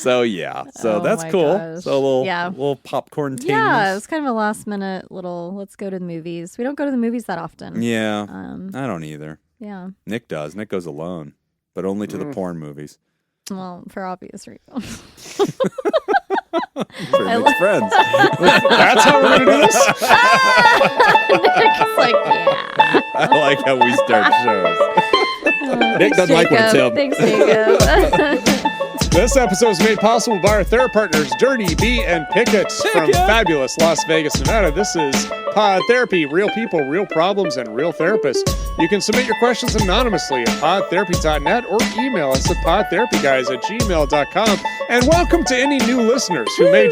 So that's cool. Gosh. So a little popcorn ting. Yeah, it was kind of a last minute little, let's go to the movies. We don't go to the movies that often. Yeah, I don't either. Yeah. Nick does. Nick goes alone, but only to the porn movies. Well, for obvious reasons. For Nick's friends. That's how we're going to do this? Nick's like, yeah. I like how we start shows. Nick doesn't like when it's him. Thanks, Jacob. This episode is made possible by our therapy partners, Dirty B and Pickett from fabulous Las Vegas, Nevada. This is Pod Therapy, real people, real problems, and real therapists. You can submit your questions anonymously at podtherapy.net or email us at podtherapyguys@gmail.com. And welcome to any new listeners who may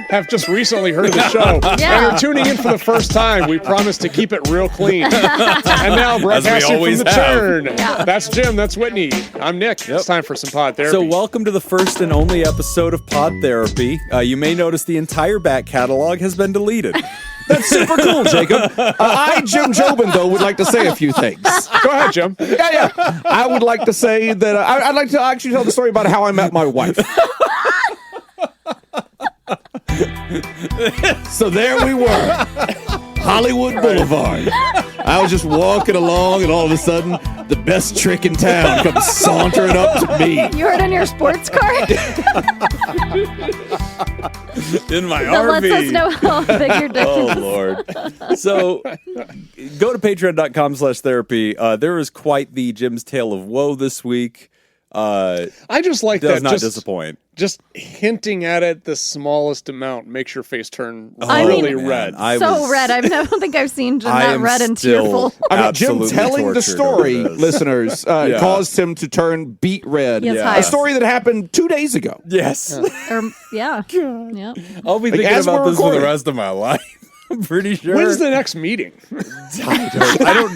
have just recently heard of the show and are tuning in for the first time. We promise to keep it real clean. And now broadcasting from the churn. Yeah. That's Jim. That's Whitney. I'm Nick. It's time for some Pod Therapy. So welcome to the first and only episode of Pod Therapy. You may notice the entire back catalog has been deleted. That's super cool, Jacob. I, Jim Jobin, though, would like to say a few things. Go ahead, Jim. Yeah. I would like to say that I'd like to actually tell the story about how I met my wife. So there we were, Hollywood Boulevard. I was just walking along, and all of a sudden, the best trick in town comes sauntering up to me. You heard in your sports car? In my that RV. lets us know how big your dick is. Oh, Lord. So go to patreon.com/therapy. There is quite the Jim's Tale of Woe this week. I just like does that. Not disappoint. Just hinting at it the smallest amount makes your face turn really red. Red. I don't think I've seen Jim that red and tearful. I mean, Jim telling the story, listeners, caused him to turn beet red. Yes, a story that happened 2 days ago. Yes. Yeah. I'll be thinking about this for the rest of my life. I'm pretty sure. When's the next meeting? I don't.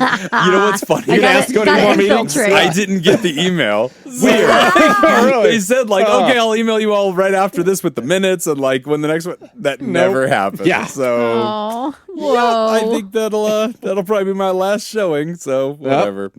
You know what's funny? You asked to go to more meetings. I didn't get the email. Weird. Really? They said okay, I'll email you all right after this with the minutes and when the next one. That never happened. Yeah. So I think that'll probably be my last showing. So whatever.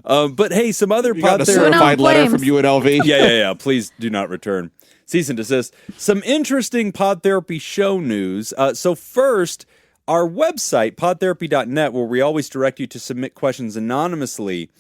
But hey, some other you got a certified letter from UNLV. Yeah. Please do not return. Cease and desist. Some interesting Pod Therapy show news. So first, our website, podtherapy.net, where we always direct you to submit questions anonymously.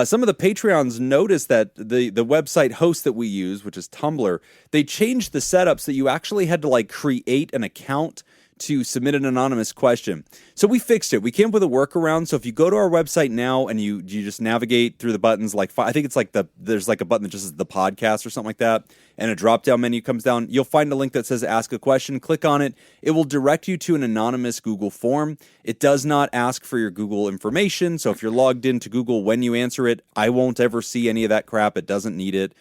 Some of the Patreons noticed that the website host that we use, which is Tumblr, they changed the setups that you actually had to create an account to submit an anonymous question. So we fixed it. We came up with a workaround. So if you go to our website now and you just navigate through the buttons, I think it's there's a button that just says the podcast or something like that, and a drop-down menu comes down. You'll find a link that says ask a question. Click on it. It will direct you to an anonymous Google form. It does not ask for your Google information. So if you're logged into Google when you answer it, I won't ever see any of that crap. It doesn't need it.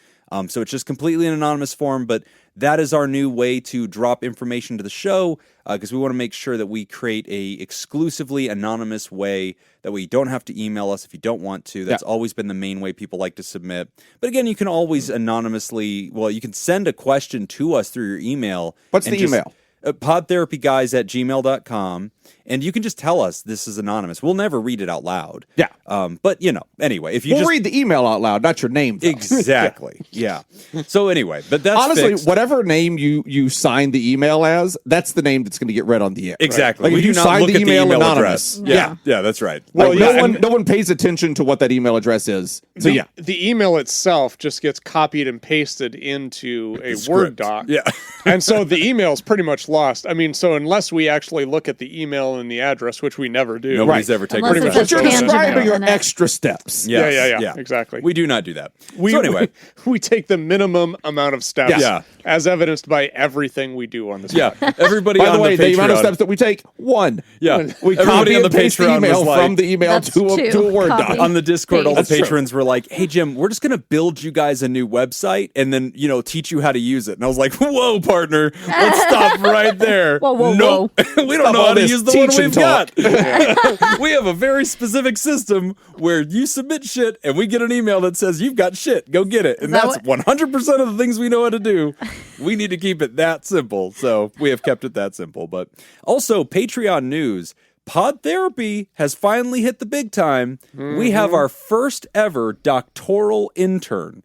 So it's just completely an anonymous form, but that is our new way to drop information to the show because we want to make sure that we create a exclusively anonymous way that we don't have to email us if you don't want to. That's always been the main way people like to submit. But again, you can always you can send a question to us through your email. What's the email? PodTherapyGuys@gmail.com. And you can just tell us this is anonymous. We'll never read it out loud. Yeah. But, anyway, if you we'll read the email out loud, not your name, though. Exactly. Yeah. So anyway, but that's honestly, fixed. whatever name you sign the email as, that's the name that's going to get read on the air. Exactly. Right? Like we if do you not sign look the at email anonymous. anonymous. Yeah, that's right. Well, no one pays attention to what that email address is. So the email itself just gets copied and pasted into a Word doc. Yeah. And so the email is pretty much lost. I mean, so unless we actually look at the email and the address, which we never do. Nobody's ever taken Unless pretty it's much. But you're describing your internet. extra steps. Yeah, exactly. We do not do that. So anyway. We take the minimum amount of steps as evidenced by everything we do on this podcast. Everybody By on the way, the amount of Patreon. steps that we take, 1. Yeah. We Everybody copy on and the paste the Patreon email was from the email That's to a Word doc. Copy. On the Discord, all the That's true. patrons were like, hey, Jim, we're just going to build you guys a new website and then, teach you how to use it. And I was like, whoa, partner, let's stop right there. Whoa. Nope. We don't know how to use the one we've got. talk. We have a very specific system where you submit shit and we get an email that says you've got shit. Go get it. And that's 100% of the things we know how to do. We need to keep it that simple. So we have kept it that simple. But also, Patreon news. Pod Therapy has finally hit the big time. Mm-hmm. We have our first ever doctoral intern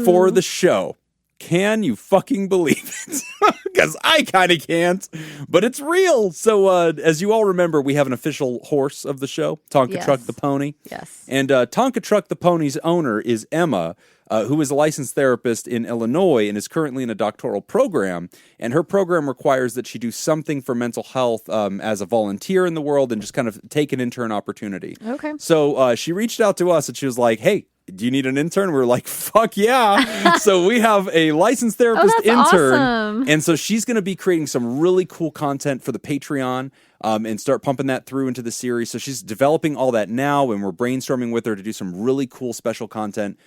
for the show. Can you fucking believe it? Because I kind of can't, but it's real. So as you all remember, we have an official horse of the show, Tonka Yes. Truck the Pony. Yes. And Tonka Truck the Pony's owner is Emma, who is a licensed therapist in Illinois and is currently in a doctoral program. And her program requires that she do something for mental health as a volunteer in the world and just kind of take an intern opportunity. Okay. So she reached out to us and she was like, hey, do you need an intern? We were like, fuck yeah. So we have a licensed therapist that's intern. awesome. And so she's going to be creating some really cool content for the Patreon and start pumping that through into the series. So she's developing all that now, and we're brainstorming with her to do some really cool special content.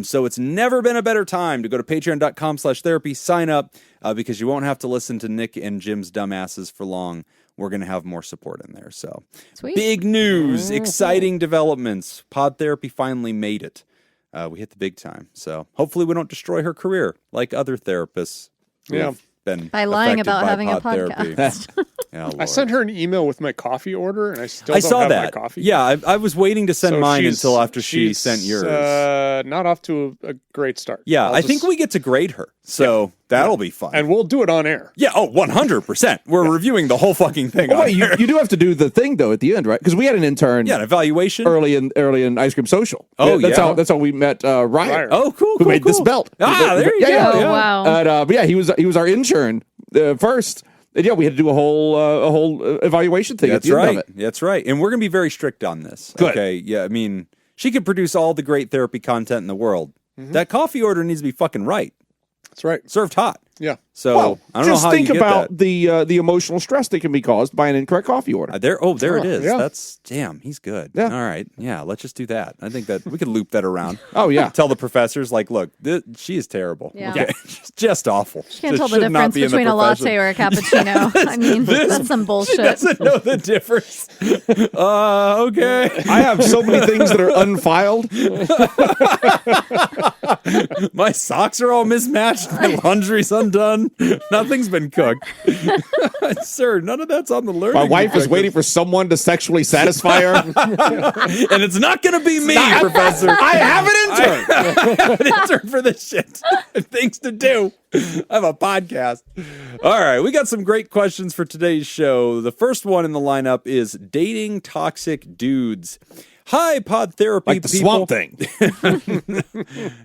So it's never been a better time to go to patreon.com/therapy, sign up, because you won't have to listen to Nick and Jim's dumbasses for long. We're going to have more support in there. So Sweet. big news, exciting developments. Pod Therapy finally made it. We hit the big time. So hopefully we don't destroy her career like other therapists. who Yeah. have Been By lying affected about by having a pod therapy. podcast. Yeah, I Lord. sent her an email with my coffee order, and I still I don't saw have that. my coffee. Yeah, I was waiting to send So mine she's- until after she she's, sent yours. Not off to a great start. Yeah, I'll I think just- we get to grade her, so that'll be fun. and we'll do it on air. yeah, 100%. We're reviewing the whole fucking thing. Oh, on wait, air. you do have to do the thing though at the end, right? Because we had an intern Yeah, an evaluation. early in Ice Cream Social. Oh, that's yeah. how we met Ryan. Ryan. Oh, cool. Who cool, made this cool. belt? Ah, there you go. Yeah, Oh, yeah. wow. But yeah, he was our intern first. And yeah, we had to do a whole evaluation thing That's at the end right. of it. That's right. And we're going to be very strict on this. Good. Okay. Yeah. I mean, she could produce all the great therapy content in the world. That coffee order needs to be fucking right. That's right. Served hot. Yeah. So Well, I don't know just how think you get about that. the emotional stress that can be caused by an incorrect coffee order. There it is. yeah. That's damn. He's good. Yeah. All right. Yeah. Let's just do that. I think that we could loop that around. Oh, yeah. Tell the professors like, look, she is terrible. Yeah. Okay? just awful. You can't tell the difference between a latte or a cappuccino. I mean, that's some She bullshit. doesn't know the difference. Okay. I have so many things that are unfiled. My socks are all mismatched. My laundry's undone. Nothing's been cooked. Sir, none of that's on the learning. My wife is objective. waiting for someone to sexually satisfy her. And it's not going to be me, Professor. I have an intern. I have an intern for this shit. Things to do. I have a podcast. All right, we got some great questions for today's show. The first one in the lineup is dating toxic dudes. Hi, Pod Therapy Like the people. Swamp Thing.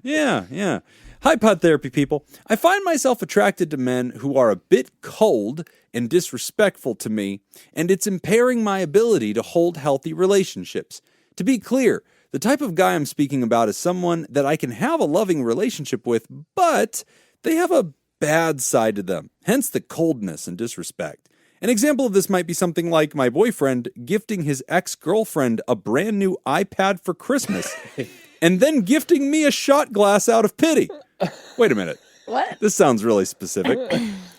Yeah. Hi, Pod Therapy people. I find myself attracted to men who are a bit cold and disrespectful to me, and it's impairing my ability to hold healthy relationships. To be clear, the type of guy I'm speaking about is someone that I can have a loving relationship with, but they have a bad side to them, hence the coldness and disrespect. An example of this might be something like my boyfriend gifting his ex-girlfriend a brand new iPad for Christmas and then gifting me a shot glass out of pity. Wait a minute. What? This sounds really specific.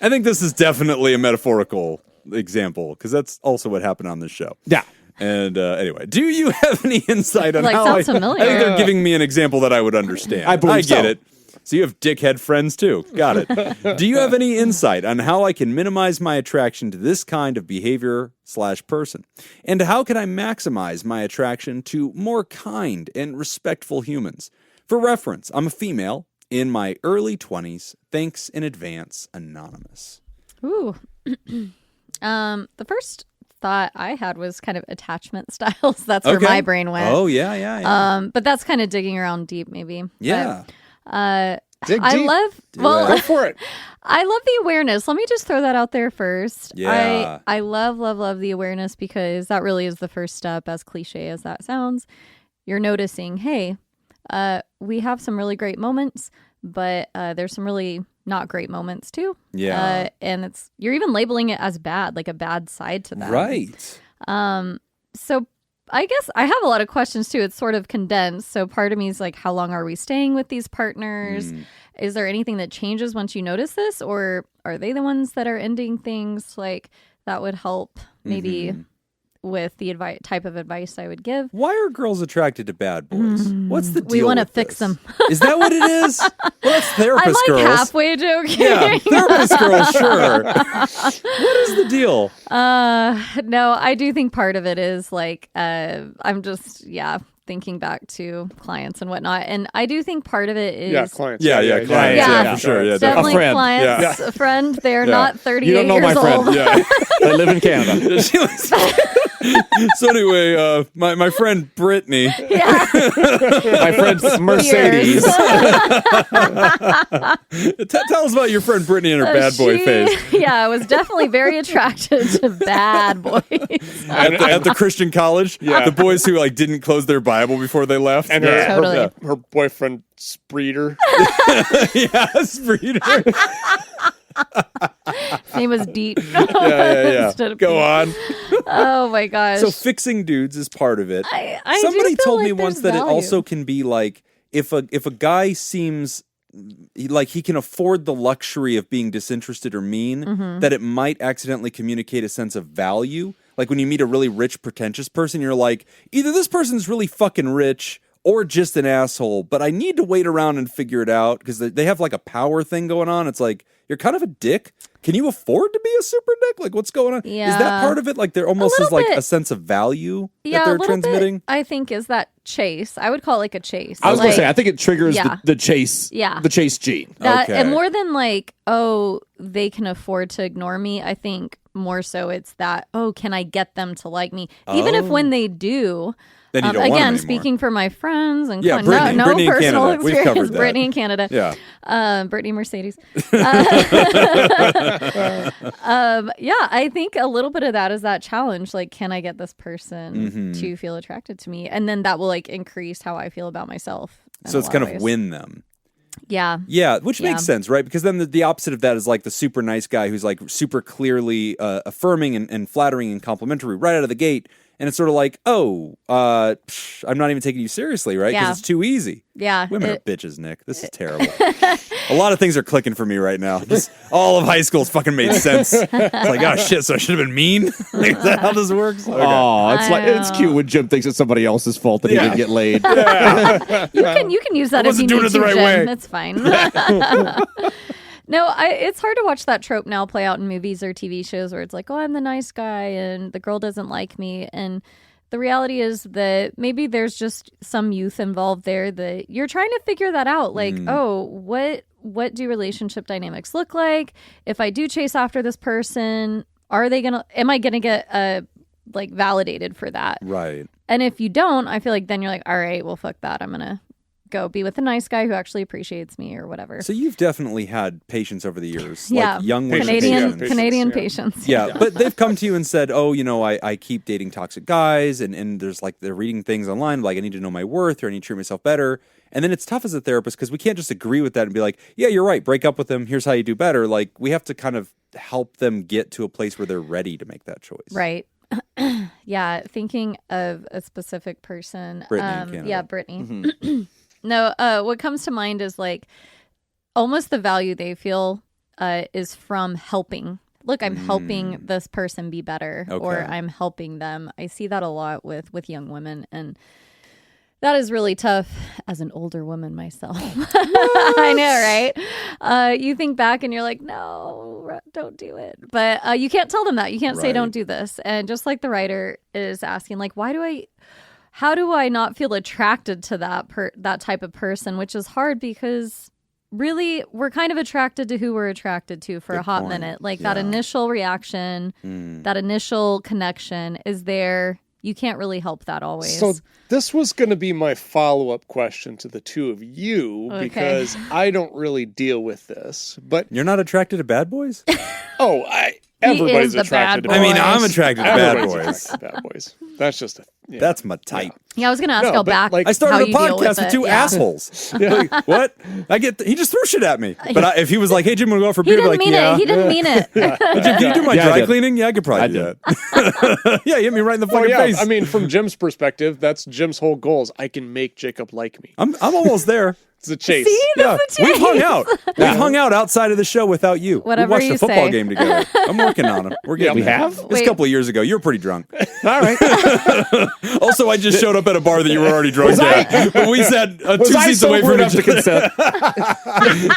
I think this is definitely a metaphorical example because that's also what happened on this show. Yeah. And anyway, do you have any insight on Like, how sounds I think familiar. they're giving me an example that I would understand. I believe get so. it. So you have dickhead friends too. Got it. Do you have any insight on how I can minimize my attraction to this kind of behavior/person? And how can I maximize my attraction to more kind and respectful humans? For reference, I'm a female in my early 20s. Thanks in advance, Anonymous. Ooh. The first thought I had was kind of attachment styles. That's where Okay. my brain went. Oh, yeah. But that's kind of digging around deep, maybe. Yeah. Dig I deep. love. it. Go for it. I love the awareness. Let me just throw that out there first. Yeah. I love the awareness because that really is the first step, as cliche as that sounds. You're noticing, hey, we have some really great moments, but there's some really not great moments too. Yeah. And you're even labeling it as bad, like a bad side to that. Right. So I guess I have a lot of questions too. It's sort of condensed. So part of me is like, how long are we staying with these partners? Is there anything that changes once you notice this? Or are they the ones that are ending things? Like that would help maybe with the type of advice I would give. Why are girls attracted to bad boys? What's the deal? We want to with fix this? them. Is that what it is? Well, that's I'm therapist like girls. halfway joking. Yeah, therapist girls, sure. What is the deal? No, I do think part of it is like, I'm just, thinking back to clients and whatnot. And I do think part of it is... Yeah, clients. Yeah, clients. Yeah, for sure. Yeah, definitely A friend. clients. A friend. They're not 38 You don't know years my friend. old. Yeah. They live in Canada. So anyway, my friend Brittany. Yeah. My friend Mercedes. Tell us about your friend Brittany and her bad boy phase. Yeah, I was definitely very attracted to bad boys. At the Christian college, the boys who like didn't close their Bible before they left, And Totally. her boyfriend, Spreeder. yeah, Spreeder. His name was Deep. Yeah. Instead of Go Pete. on. Oh my gosh. So fixing dudes is part of it. I Somebody do feel told like me once there's that it value. also can be like if a guy seems like he can afford the luxury of being disinterested or mean, Mm-hmm. that it might accidentally communicate a sense of value. Like when you meet a really rich, pretentious person, you're like, either this person's really fucking rich or just an asshole, but I need to wait around and figure it out because they have like a power thing going on. It's like, you're kind of a dick. Can you afford to be a super dick? Like, what's going on? Is that Yeah. part of it? Like, there almost is little like bit. a sense of value Yeah, that a they're little transmitting. bit, I think, is that chase. I would call it like a chase. I was going Like, to say, I think it triggers Yeah. the chase. Yeah. The chase gene. that, Okay. and more than like, oh, they can afford to ignore me. I think more so it's that, oh, can I get them to like me? Even if when they do. Then you don't want them again, anymore. speaking for my friends and Yeah, Brittany. no Brittany in personal Canada. We've experience. covered that. Brittany in Canada. Yeah. Brittany Mercedes. Yeah, I think a little bit of that is that challenge. Like, can I get this person Mm-hmm. to feel attracted to me? And then that will like increase how I feel about myself. in So a it's lot kind of ways. win them. Yeah. Yeah, which Yeah. makes sense, right? Because then the opposite of that is like the super nice guy who's like super clearly affirming and flattering and complimentary right out of the gate. And it's sort of like, oh, I'm not even taking you seriously, right? Because Yeah. it's too easy. Yeah. Women are bitches, Nick. This is terrible. A lot of things are clicking for me right now. All of high school's fucking made sense. It's like, oh shit, so I should have been mean? Like, is that how this works? Okay. Oh, it's I like it's know. cute when Jim thinks it's somebody else's fault that he Yeah. didn't get laid. You can use that I if you wasn't doing need it the to, right Jen. way. That's fine. No, it's hard to watch that trope now play out in movies or TV shows where it's like, oh, I'm the nice guy and the girl doesn't like me. And the reality is that maybe there's just some youth involved there that you're trying to figure that out. Like, oh, what do relationship dynamics look like? If I do chase after this person, am I gonna get like validated for that? Right. And if you don't, I feel like then you're like, all right, well, fuck that. I'm going to go be with a nice guy who actually appreciates me or whatever. So you've definitely had patients over the years. Yeah. Like young women. Canadian- patients. Canadian yeah. patients. Yeah, but they've come to you and said, oh, you know, I keep dating toxic guys and there's like, they're reading things online like I need to know my worth or I need to treat myself better. And then it's tough as a therapist because we can't just agree with that and be like, yeah, you're right, break up with them, here's how you do better. Like we have to kind of help them get to a place where they're ready to make that choice. Right. Yeah. Thinking of a specific person. Brittany in Canada. Yeah, Brittany. No, what comes to mind is like almost the value they feel is from helping. Look, I'm helping this person be better or Okay. I'm helping them. I see that a lot with young women and that is really tough as an older woman myself. I know, right? You think back and you're like, no, don't do it. But you can't tell them that. You can't say Right. don't do this. And just like the writer is asking, like, how do I not feel attracted to that type of person? Which is hard because really we're kind of attracted to who we're attracted to for a hot point. minute. Like that Yeah. initial reaction, that initial connection is there. You can't really help that always. So this was going to be my follow-up question to the two of you Okay. because I don't really deal with this. But You're not attracted to bad boys? everybody's the attracted to bad I mean, boys. I'm attracted to bad Everybody's boys. attracted to bad boys. That's just yeah. That's my type. yeah, I was going to ask No, how but, back. like, I started how a you deal podcast with it. two Yeah. assholes. Like, what? He just threw shit at me. But if he was like, hey, Jim, want to go out for a He beer? I'd be didn't like, mean yeah. it. He didn't mean it. Jim, can you do my Yeah, I dry did. cleaning? Yeah, I could probably do that. Yeah, you hit me right in the Oh fucking yeah, face. I mean, from Jim's perspective, that's Jim's whole goal is I can make Jacob like me. I'm almost there. It's a chase. See, that's a We've hung chase. out. We've hung out outside of the show without you. Whatever we watched you a football say. game together. I'm working on them. We're getting we there. have? This Wait. a couple of years ago. You were pretty drunk. All right. Also, I just showed up at a bar that you were already drunk at. But we sat 2 Was I seats away sober from enough each to other.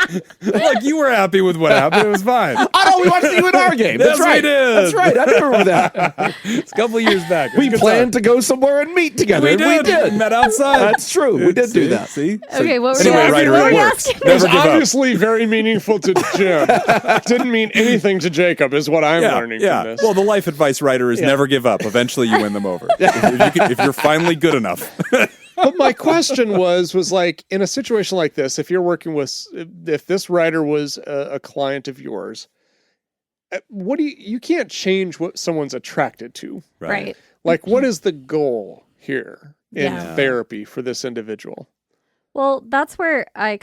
consent? Like, you were happy with what happened. It was fine. Oh, no, we watched the UNR game. That's Yes, we right. did. That's right. I remember that. It's a couple of years back. It was We a good planned time. to go somewhere and meet together. We and did. We did. Met outside. That's true. We did do that. See? Okay, what were Anyway, you Ryder, asking? What were it you works. asking? It was Never give up. obviously very meaningful to Jim. Didn't mean anything to Jacob, is what I'm learning from this. Well, the life advice writer is never give up. Eventually, you win them over if you're finally good enough. But my question was like, in a situation like this, if you're working with, if this writer was a client of yours, what do you can't change what someone's attracted to. Right. Like, what is the goal here in Yeah. therapy for this individual? Well, that's where I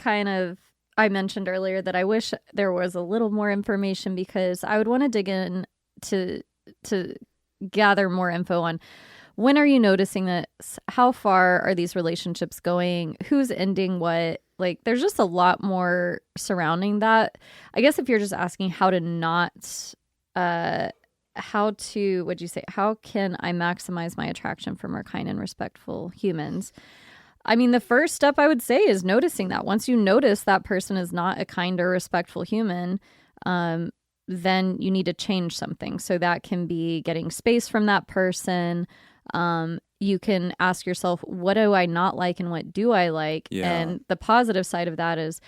mentioned earlier that I wish there was a little more information, because I would want to dig in to gather more info on when are you noticing this? How far are these relationships going? Who's ending what? Like, there's just a lot more surrounding that. I guess if you're just asking how to not, what'd you say? How can I maximize my attraction for more kind and respectful humans? I mean, the first step I would say is noticing that. Once you notice that person is not a kind or respectful human, then you need to change something. So that can be getting space from that person. You can ask yourself, what do I not like and what do I like? Yeah. And the positive side of that is,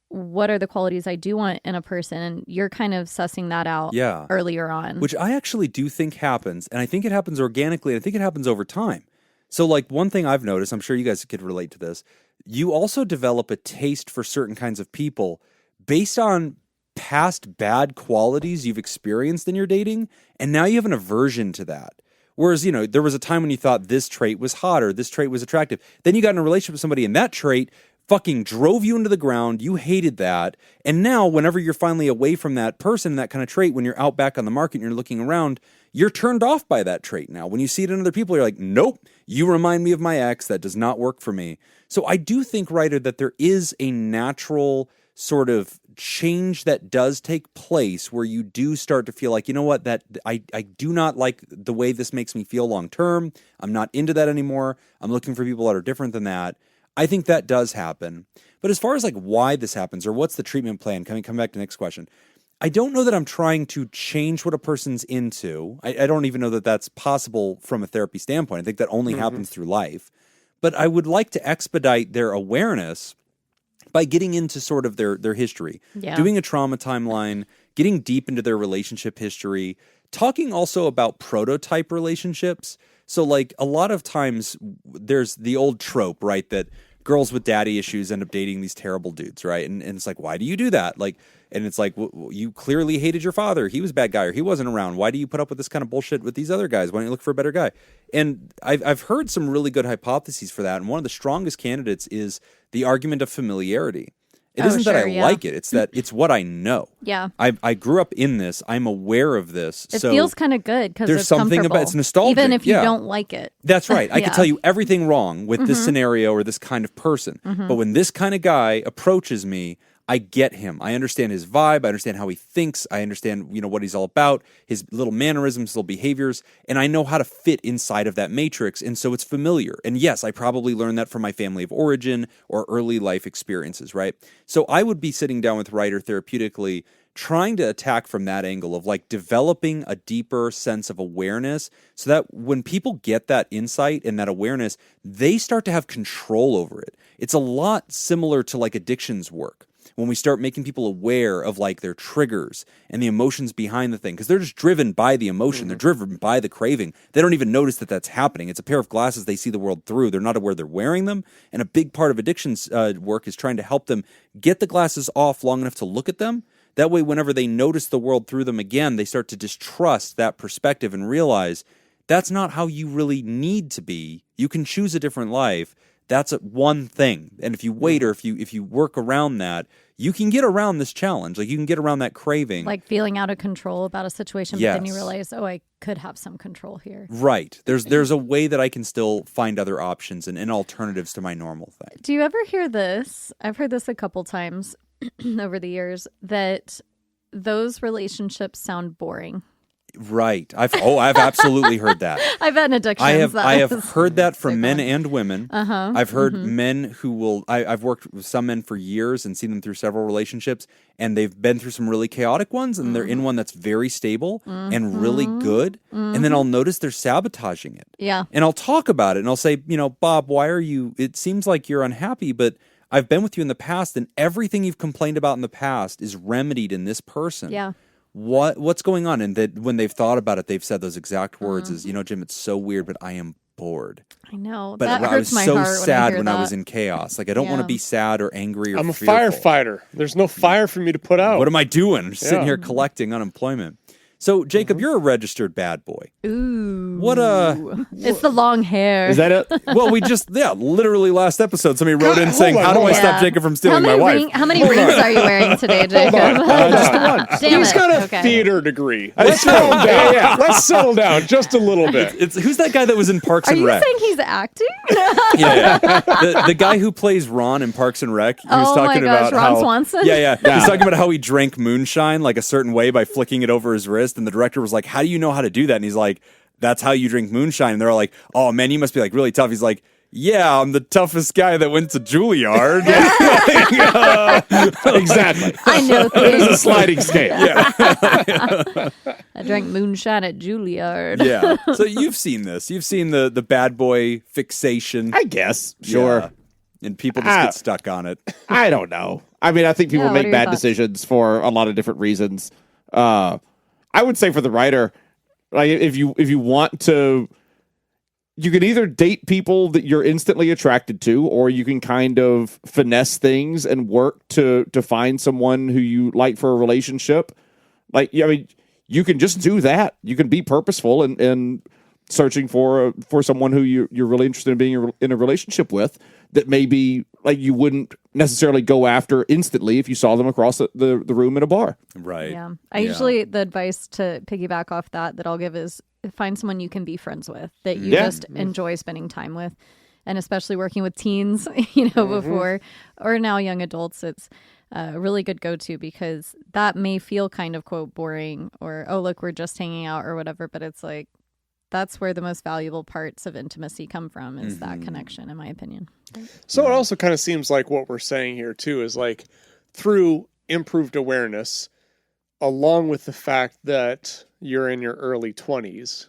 what are the qualities I do want in a person? And you're kind of sussing that out earlier on. Which I actually do think happens, and I think it happens organically, and I think it happens over time. So, like, one thing I've noticed, I'm sure you guys could relate to this, you also develop a taste for certain kinds of people based on past bad qualities you've experienced in your dating, and now you have an aversion to that. Whereas, you know, there was a time when you thought this trait was hot or this trait was attractive. Then you got in a relationship with somebody and that trait fucking drove you into the ground. You hated that. And now whenever you're finally away from that person, that kind of trait, when you're out back on the market and you're looking around, you're turned off by that trait now. When you see it in other people, you're like, nope, you remind me of my ex. That does not work for me. So I do think, Ryder, that there is a natural sort of change that does take place where you do start to feel like, you know what, that I do not like the way this makes me feel long term. I'm not into that anymore. I'm looking for people that are different than that. I think that does happen. But as far as like why this happens or what's the treatment plan, come back to the next question. I don't know that I'm trying to change what a person's into. I don't even know that that's possible from a therapy standpoint. I think that only happens through life. But I would like to expedite their awareness by getting into sort of their history, doing a trauma timeline, getting deep into their relationship history, talking also about prototype relationships. So like a lot of times there's the old trope, right, that girls with daddy issues end up dating these terrible dudes, right? And it's like, why do you do that? Like, and it's like, you clearly hated your father. He was a bad guy or he wasn't around. Why do you put up with this kind of bullshit with these other guys? Why don't you look for a better guy? And I've heard some really good hypotheses for that. And one of the strongest candidates is the argument of familiarity. It isn't that I like it. It's that it's what I know. Yeah. I grew up in this. I'm aware of this. It so feels kind of good because there's it's something comfortable. about it's nostalgic. Even if you yeah. don't like it. That's right. I could Yeah. tell you everything wrong with this scenario or this kind of person. But when this kind of guy approaches me, I get him. I understand his vibe. I understand how he thinks. I understand, what he's all about, his little mannerisms, little behaviors, and I know how to fit inside of that matrix. And so it's familiar. And yes, I probably learned that from my family of origin or early life experiences, right? So I would be sitting down with Ryder therapeutically, trying to attack from that angle of like developing a deeper sense of awareness so that when people get that insight and that awareness, they start to have control over it. It's a lot similar to like addictions work. When we start making people aware of like their triggers and the emotions behind the thing, because they're just driven by the emotion, they're driven by the craving. They don't even notice that that's happening. It's a pair of glasses they see the world through. They're not aware they're wearing them. And a big part of addictions work is trying to help them get the glasses off long enough to look at them. That way, whenever they notice the world through them again, they start to distrust that perspective and realize that's not how you really need to be. You can choose a different life. that's one thing. And if you wait or if you work around that, you can get around this challenge. Like you can get around that craving. Like feeling out of control about a situation, but then you realize, oh, I could have some control here. Right. There's a way that I can still find other options and alternatives to my normal thing. Do you ever hear this? I've heard this a couple times over the years, that those relationships sound boring. Right. I've absolutely heard that. I've had an addiction. I have heard that from men and women. Uh-huh. I've heard men who will. I've worked with some men for years and seen them through several relationships, and they've been through some really chaotic ones, and they're in one that's very stable and really good, and then I'll notice they're sabotaging it. Yeah. And I'll talk about it, and I'll say, Bob, why are you? It seems like you're unhappy, but I've been with you in the past, and everything you've complained about in the past is remedied in this person. Yeah. What's going on? And that when they've thought about it, they've said those exact words is, Jim, it's so weird, but I am bored. I know. But that I was hurts my so heart sad when I was hear that. in chaos. Like, I don't want to be sad or angry or I'm a fearful. firefighter. There's no fire for me to put out. What am I doing? Just sitting here collecting unemployment. So, Jacob, you're a registered bad boy. Ooh. What It's the long hair. Is that it? Well, literally last episode, somebody wrote in saying, hold on, how do I hold stop on. Jacob from stealing my wife? How many rings are you wearing today, Jacob? Just the one. Damn He's it. got a Okay. theater degree. Let's settle down. Let's settle down just a little bit. Who's that guy that was in Parks Are and you Rec? saying he's acting? Yeah. The guy who plays Ron in Parks and Rec, he was Oh my talking gosh, about Ron how, Swanson? Yeah. He's talking about how he drank moonshine like a certain way by flicking it over his wrist, and the director was like, how do you know how to do that? And he's like, that's how you drink moonshine. And they're all like, oh man, you must be like really tough. He's like, yeah, I'm the toughest guy that went to Juilliard. Exactly. I know There's a things. sliding scale. I drank moonshine at Juilliard. Yeah. So you've seen this. You've seen the bad boy fixation. I guess. Sure. Yeah. And people just get stuck on it. I don't know. I mean, I think people Yeah, what are make your bad thoughts? decisions for a lot of different reasons. I would say for the writer, like if you want to, you can either date people that you're instantly attracted to, or you can kind of finesse things and work to find someone who you like for a relationship. Like, I mean, you can just do that. You can be purposeful and searching for someone who you're really interested in being in a relationship with, that maybe like you wouldn't necessarily go after instantly if you saw them across the room in a bar. Right. Yeah. I usually, the advice to piggyback off that I'll give is find someone you can be friends with, that you just enjoy spending time with. And especially working with teens, before or now young adults, it's a really good go-to, because that may feel kind of, quote, boring, or, oh, look, we're just hanging out or whatever. But it's like, that's where the most valuable parts of intimacy come from, is that connection, in my opinion. So it also kind of seems like what we're saying here too is like, through improved awareness, along with the fact that you're in your early 20s,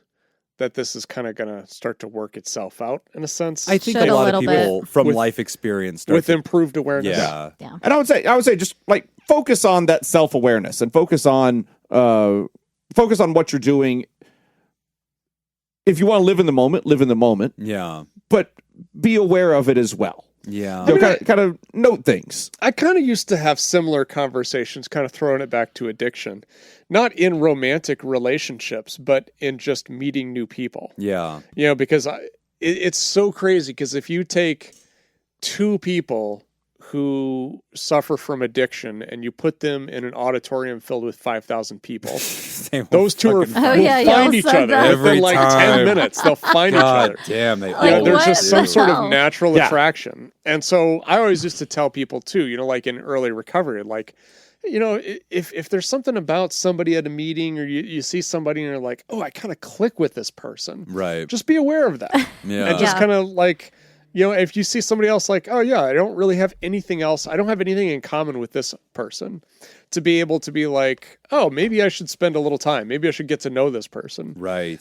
that this is kind of going to start to work itself out in a sense. I think Should a lot a of little people bit. from With- life experience start with improved awareness. Yeah. And I would say just like focus on that self-awareness and focus on what you're doing. If you want to live in the moment, Yeah. but be aware of it as well. Yeah. Kind of note things. I kind of used to have similar conversations, kind of throwing it back to addiction, not in romantic relationships, but in just meeting new people. Yeah. Because it's so crazy, because if you take two people who suffer from addiction and you put them in an auditorium filled with 5,000 people, those two will Oh, yeah, y'all find each said other that. Every within like time. 10 minutes. They'll find each God other. damn, they Like, all There's what just some the sort hell? of natural Yeah. attraction. And so I always used to tell people too, like in early recovery, like, if there's something about somebody at a meeting, or you see somebody and you're like, oh, I kind of click with this person. Right. Just be aware of that. Yeah. And just Yeah. kind of like, if you see somebody else like, oh yeah, I don't really have anything else. I don't have anything in common with this person, to be able to be like, oh, maybe I should spend a little time. Maybe I should get to know this person. Right.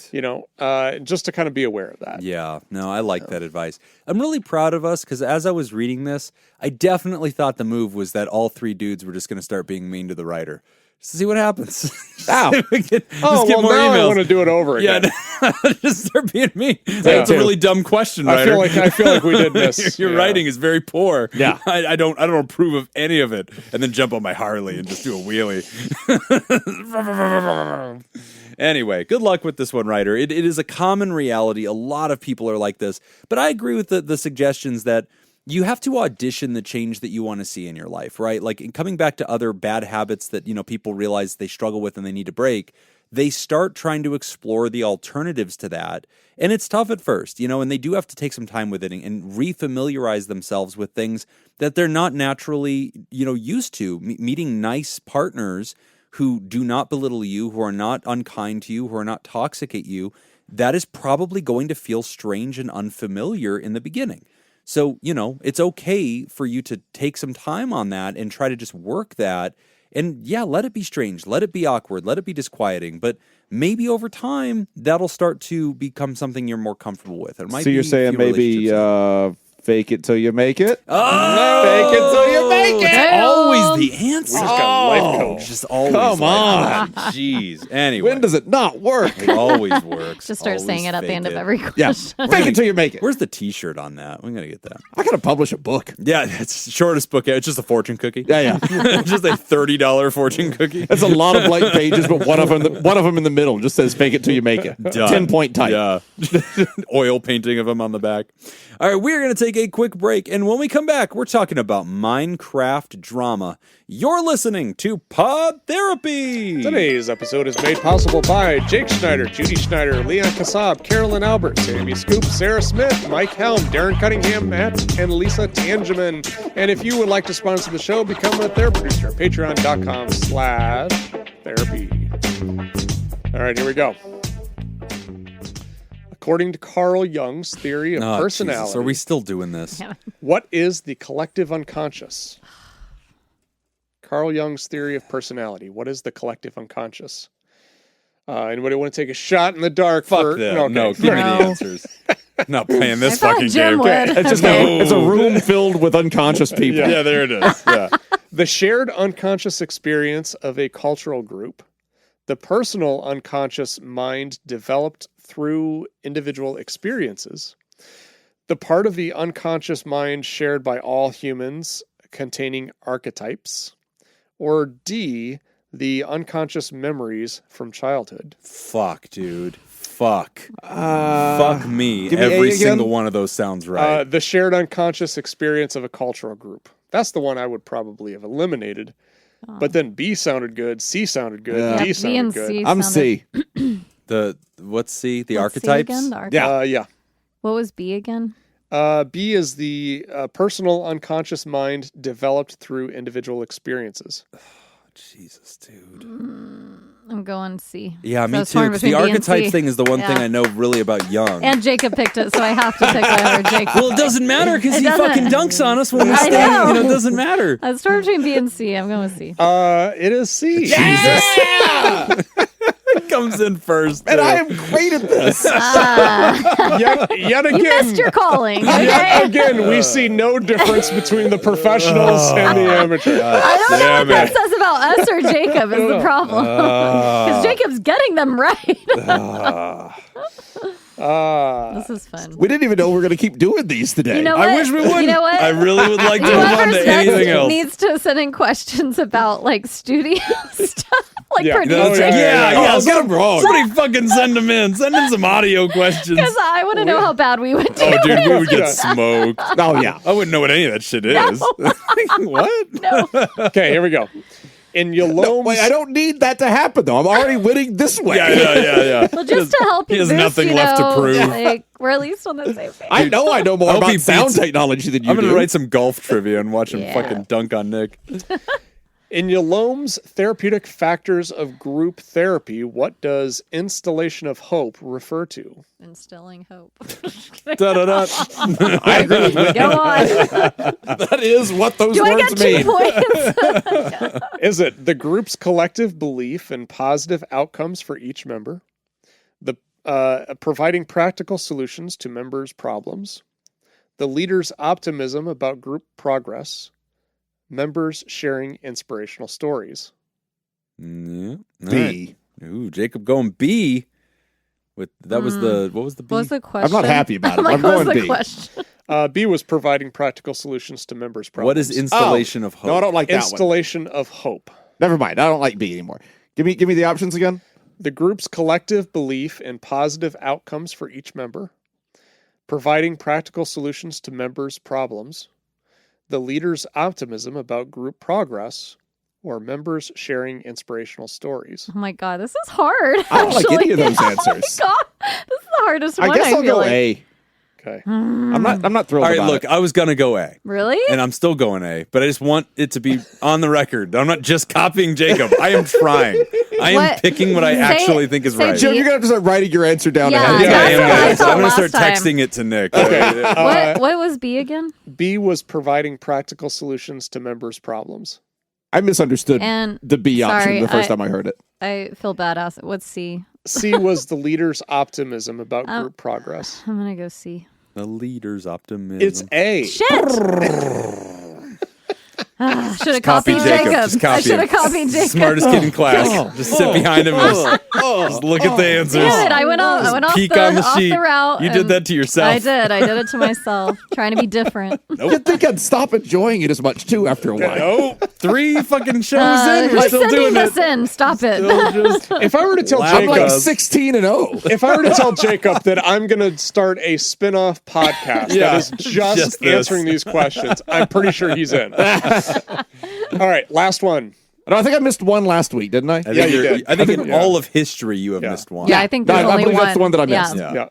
Just to kind of be aware of that. Yeah. No, I like that advice. I'm really proud of us, because as I was reading this, I definitely thought the move was that all three dudes were just going to start being mean to the writer. Just to see what happens. Ow. Just get Now more I emails. want to do it over again. Yeah, just start being mean. That's a really dumb question, I writer. feel like we did miss. Your yeah. writing is very poor. Yeah. I don't approve of any of it. And then jump on my Harley and just do a wheelie. Anyway, good luck with this one, Ryder. It is a common reality. A lot of people are like this. But I agree with the suggestions that you have to audition the change that you want to see in your life, right? Like coming back to other bad habits that, people realize they struggle with and they need to break, they start trying to explore the alternatives to that. And it's tough at first, and they do have to take some time with it and refamiliarize themselves with things that they're not naturally, used to. Meeting nice partners who do not belittle you, who are not unkind to you, who are not toxic at you, that is probably going to feel strange and unfamiliar in the beginning. So, it's okay for you to take some time on that and try to just work that. And yeah, let it be strange, let it be awkward, let it be disquieting, but maybe over time that'll start to become something you're more comfortable with. It might so you're saying maybe fake it till you make it? Oh! Fake it till you make it! Always the answer. We just got life coach. Just always. Come on. Jeez. Anyway. When does it not work? It always works. Just start Always saying it at the fake end of it. every Yeah. question. Fake it till you make it. Where's the T-shirt on that? We gotta get that. I gotta publish a book. Yeah, it's the shortest book. It's just a fortune cookie. Yeah. Just a $30 fortune cookie. That's a lot of blank pages, but one of them in the middle just says "fake it till you make it." Done. 10-point type. Yeah. Oil painting of him on the back. All right, we're going to take a quick break, and when we come back, we're talking about Minecraft drama. You're listening to Pod Therapy. Today's episode is made possible by Jake Schneider, Judy Schneider, Leon Kassab, Carolyn Albert, Sammy Scoop, Sarah Smith, Mike Helm, Darren Cunningham, Matt, and Lisa Tangeman. And if you would like to sponsor the show, become a therapy producer at patreon.com/therapy. All right, here we go. According to Carl Jung's theory of personality, Jesus, are we still doing this? what is the collective unconscious? Carl Jung's theory of personality. What is the collective unconscious? Anybody want to take a shot in the dark? Fuck that. No, give me the answers. I'm not playing this I thought fucking Jim game. would. It's just it's a room filled with unconscious people. Yeah, there it is. Yeah. The shared unconscious experience of a cultural group. The personal unconscious mind developed through individual experiences. The part of the unconscious mind shared by all humans containing archetypes. Or D, the unconscious memories from childhood. Fuck, dude. Fuck. Fuck me. give me Every A again? single one of those sounds right. The shared unconscious experience of a cultural group. That's the one I would probably have eliminated. But then B sounded good, C sounded good, Yeah. D B and sounded good. C I'm sounded- C. What's C? The What's C archetypes? again? The Yeah. What was B again? B is the personal unconscious mind developed through individual experiences. Jesus, dude. I'm going C. Yeah, So me it's torn too. 'Cause the between B and archetype C. thing is the one thing Yeah. I know really about Young. And Jacob picked it, so I have to pick whatever Jacob. Well, it doesn't matter because It he doesn't. fucking dunks on us when we I stay. know. It doesn't matter. I was torn between B and C. I'm going with C. It is C. Comes in first. And too. I am great at this. Yet again. You missed your calling. Yet Okay? again, we see no difference between the professionals and the amateurs. I don't know what Damn that it. says about us or Jacob is the problem. Because Jacob's getting them right. This is fun. We didn't even know we were going to keep doing these today. You know what? I wish we would. You know what? I really would like to move on Whoever's to anything next else. needs to send in questions about like studio stuff, like Yeah. producing. Yeah. Oh, get them wrong. Somebody fucking send them in. Send in some audio questions. Because I want to know how bad we would do. Oh, dude, we would get Yeah. smoked. Oh, yeah. I wouldn't know what any of that shit is. What? No. Okay, here we go. In Yalome's... Wait, I don't need that to happen, though. I'm already winning this way. Yeah. Well, just to help you He has boost, nothing you left to know, prove. Like, we're at least on the same page. I know more I hope he about sound beats- technology than you I'm going do. to write some golf trivia and watch him Yeah. fucking dunk on Nick. In Yalome's Therapeutic Factors of Group Therapy, what does installation of hope refer to? Instilling hope. Da-da-da. I agree with you. Go on. That is what those Do I words get 2 mean. points? Is it the group's collective belief in positive outcomes for each member? The providing practical solutions to members' problems? The leader's optimism about group progress? Members sharing inspirational stories? Yeah. B. All right. Ooh, Jacob going B. With that was the what was the B? What was the question? I'm not happy about it. I'm like, I'm what was going the B. question? B was providing practical solutions to members' problems. What is installation of hope? No, I don't like that one. Installation of hope. Never mind. I don't like B anymore. Give me the options again. The group's collective belief in positive outcomes for each member, providing practical solutions to members' problems, the leader's optimism about group progress, or members sharing inspirational stories. Oh my God, this is hard. I don't like any of those Oh my answers. God, this is the hardest I one. guess I'll feel go like. A. Okay. I'm not thrilled All right, about look, it. I was gonna go A, Really? and I'm still going A, but I just want it to be on the record. I'm not just copying Jacob. I am trying. I am What? picking what I Say- actually think is say right. B. Jim, you're gonna have to start writing your answer down Yeah, ahead. Yeah, I that's am, what I guys. thought I'm gonna last start time. texting it to Nick. What was B again? B was providing practical solutions to members' problems. I misunderstood And the B option sorry, the first time I heard it. I feel badass. What's C? C was the leader's optimism about group progress. I'm gonna go C. The leader's optimism. It's A. Shit! Should have Copy copied Jacob. Jacob. Just copy I should have him. copied Jacob. Smartest kid in class. Just sit behind him and just look at the answers. Damn it, I went off Peek the, on the off sheet. the route. You did and that to yourself. I did it to myself, trying to be different. You'd think I'd stop enjoying it as much too after a while. Oh, 3 fucking shows in. We're You're still sending doing this it. in. Stop it. If I were to tell Wow. I'm like Jacob, 16-0. if I were to tell Jacob that I'm going to start a spin-off podcast Yeah, that is just just this. answering these questions, I'm pretty sure he's in. All right, last one. No, I think I missed one last week, didn't I? I think, Yeah, you you're- did. I think in Yeah. all of history you have Yeah. missed one. Yeah, I think No, there's I only believe one. that's the one that I missed. Yeah. Yeah.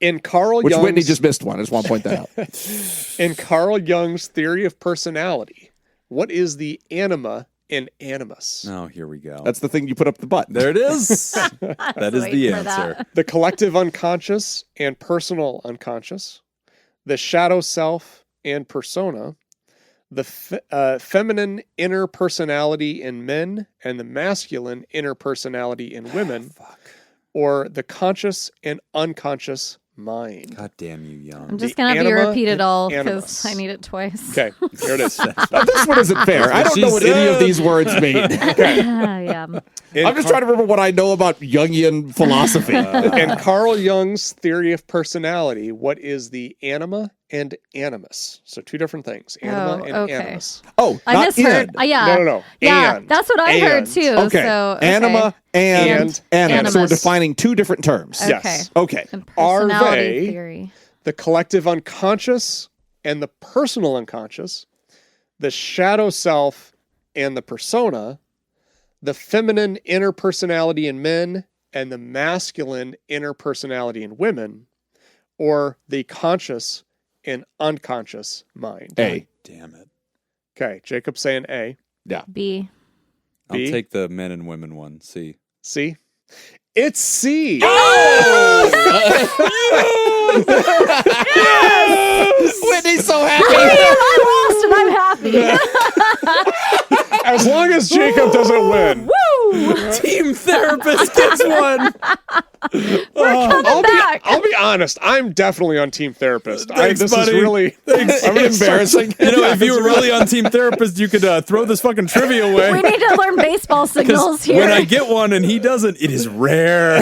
In Carl Which Jung's Whitney just missed one. I just want to point that out. in Carl Jung's theory of personality, what is the anima in animus? Oh, here we go. That's the thing you put up the butt. There it is. That is the waiting for answer. that. The collective unconscious and personal unconscious, the shadow self and persona, the feminine inner personality in men and the masculine inner personality in women, or the conscious and unconscious mind. God damn you, Young. I'm just The going to have you anima repeat it all and because animus. I need it twice. Okay, here it is. Now, this one isn't fair. I don't know She what any of said. these words mean. Yeah. I'm just trying to remember what I know about Jungian philosophy. In Carl Jung's theory of personality, what is the anima and animus? So two different things, anima Oh, and okay. animus. Oh, I not misheard. in. Yeah. No. Yeah, And. that's what I heard And. too. Okay. So, Anima and animus. So we're Animus. defining two different terms. Okay. Yes. Okay. And Are personality they- theory. The collective unconscious and the personal unconscious, the shadow self and the persona, the feminine inner personality in men and the masculine inner personality in women, or the conscious and unconscious mind. A. Damn it. Okay, Jacob's saying A. B. I'll B? take the men and women one. C. C. It's C. Whitney's so happy. I lost and I'm happy. As long as Jacob doesn't win. Woo! Team therapist gets one. I'll be honest. I'm definitely on Team Therapist. Thanks, this buddy. is really Thanks. I'm gonna start- Embarrassing. You know, if you were really on Team Therapist, you could throw this fucking trivia away. We need to learn baseball signals here. When I get one and he doesn't, it is rare.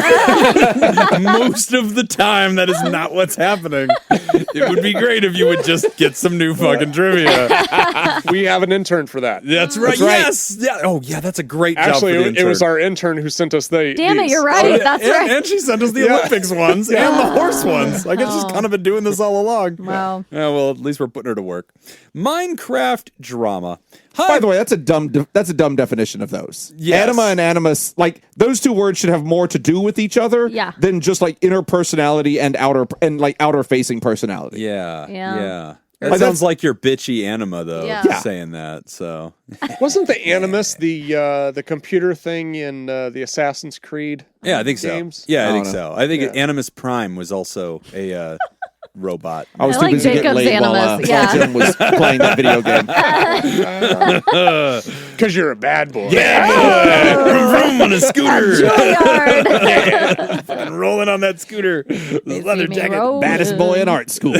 Most of the time, that is not what's happening. It would be great if you would just get some new fucking trivia. We have an intern for that. That's right. That's right. Yes. Yeah. Oh, yeah. That's a great Actually, job for the it was intern. our intern who sent us the. Damn it, these. you're right. That's and, right. and she sent us the Yeah. Olympics ones and the horse ones. I guess she's Oh. kind of been doing this all along. Wow. Yeah, well, at least we're putting her to work. Minecraft drama. Hi. By the way, that's a dumb definition of those. Yes. Anima and animus, like those two words should have more to do with each other Yeah. than just like inner personality and outer facing personality. Yeah. Yeah. Yeah. That Like, sounds like your bitchy anima, though, Yeah. Yeah. saying that. So, Wasn't the Animus the computer thing in the Assassin's Creed? yeah, I think so. Games? Yeah, I I think don't so. I think Yeah. Animus Prime was also a robot. I was I too like busy getting Jacob's laid while animus, yeah. Jim was playing that video game. Because you're a bad boy. Vroom, vroom on a scooter. Juilliard. Fucking rolling on that scooter. The leather me jacket. roll. Baddest boy in art school.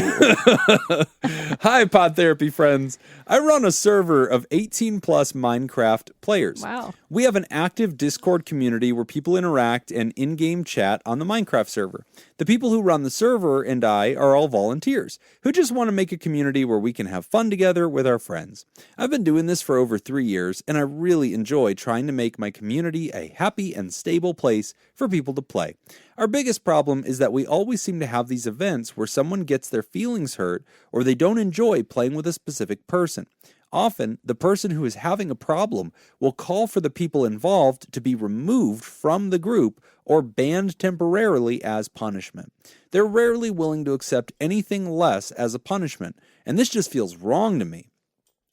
Hi, Pod Therapy friends. I run a server of 18 plus Minecraft players. Wow. We have an active Discord community where people interact and in-game chat on the Minecraft server. The people who run the server and I are all volunteers who just want to make a community where we can have fun together with our friends. I've been doing this for over 3 years, and I really enjoy trying to make my community a happy and stable place for people to play. Our biggest problem is that we always seem to have these events where someone gets their feelings hurt or they don't enjoy playing with a specific person. Often, the person who is having a problem will call for the people involved to be removed from the group or banned temporarily as punishment. They're rarely willing to accept anything less as a punishment, and this just feels wrong to me.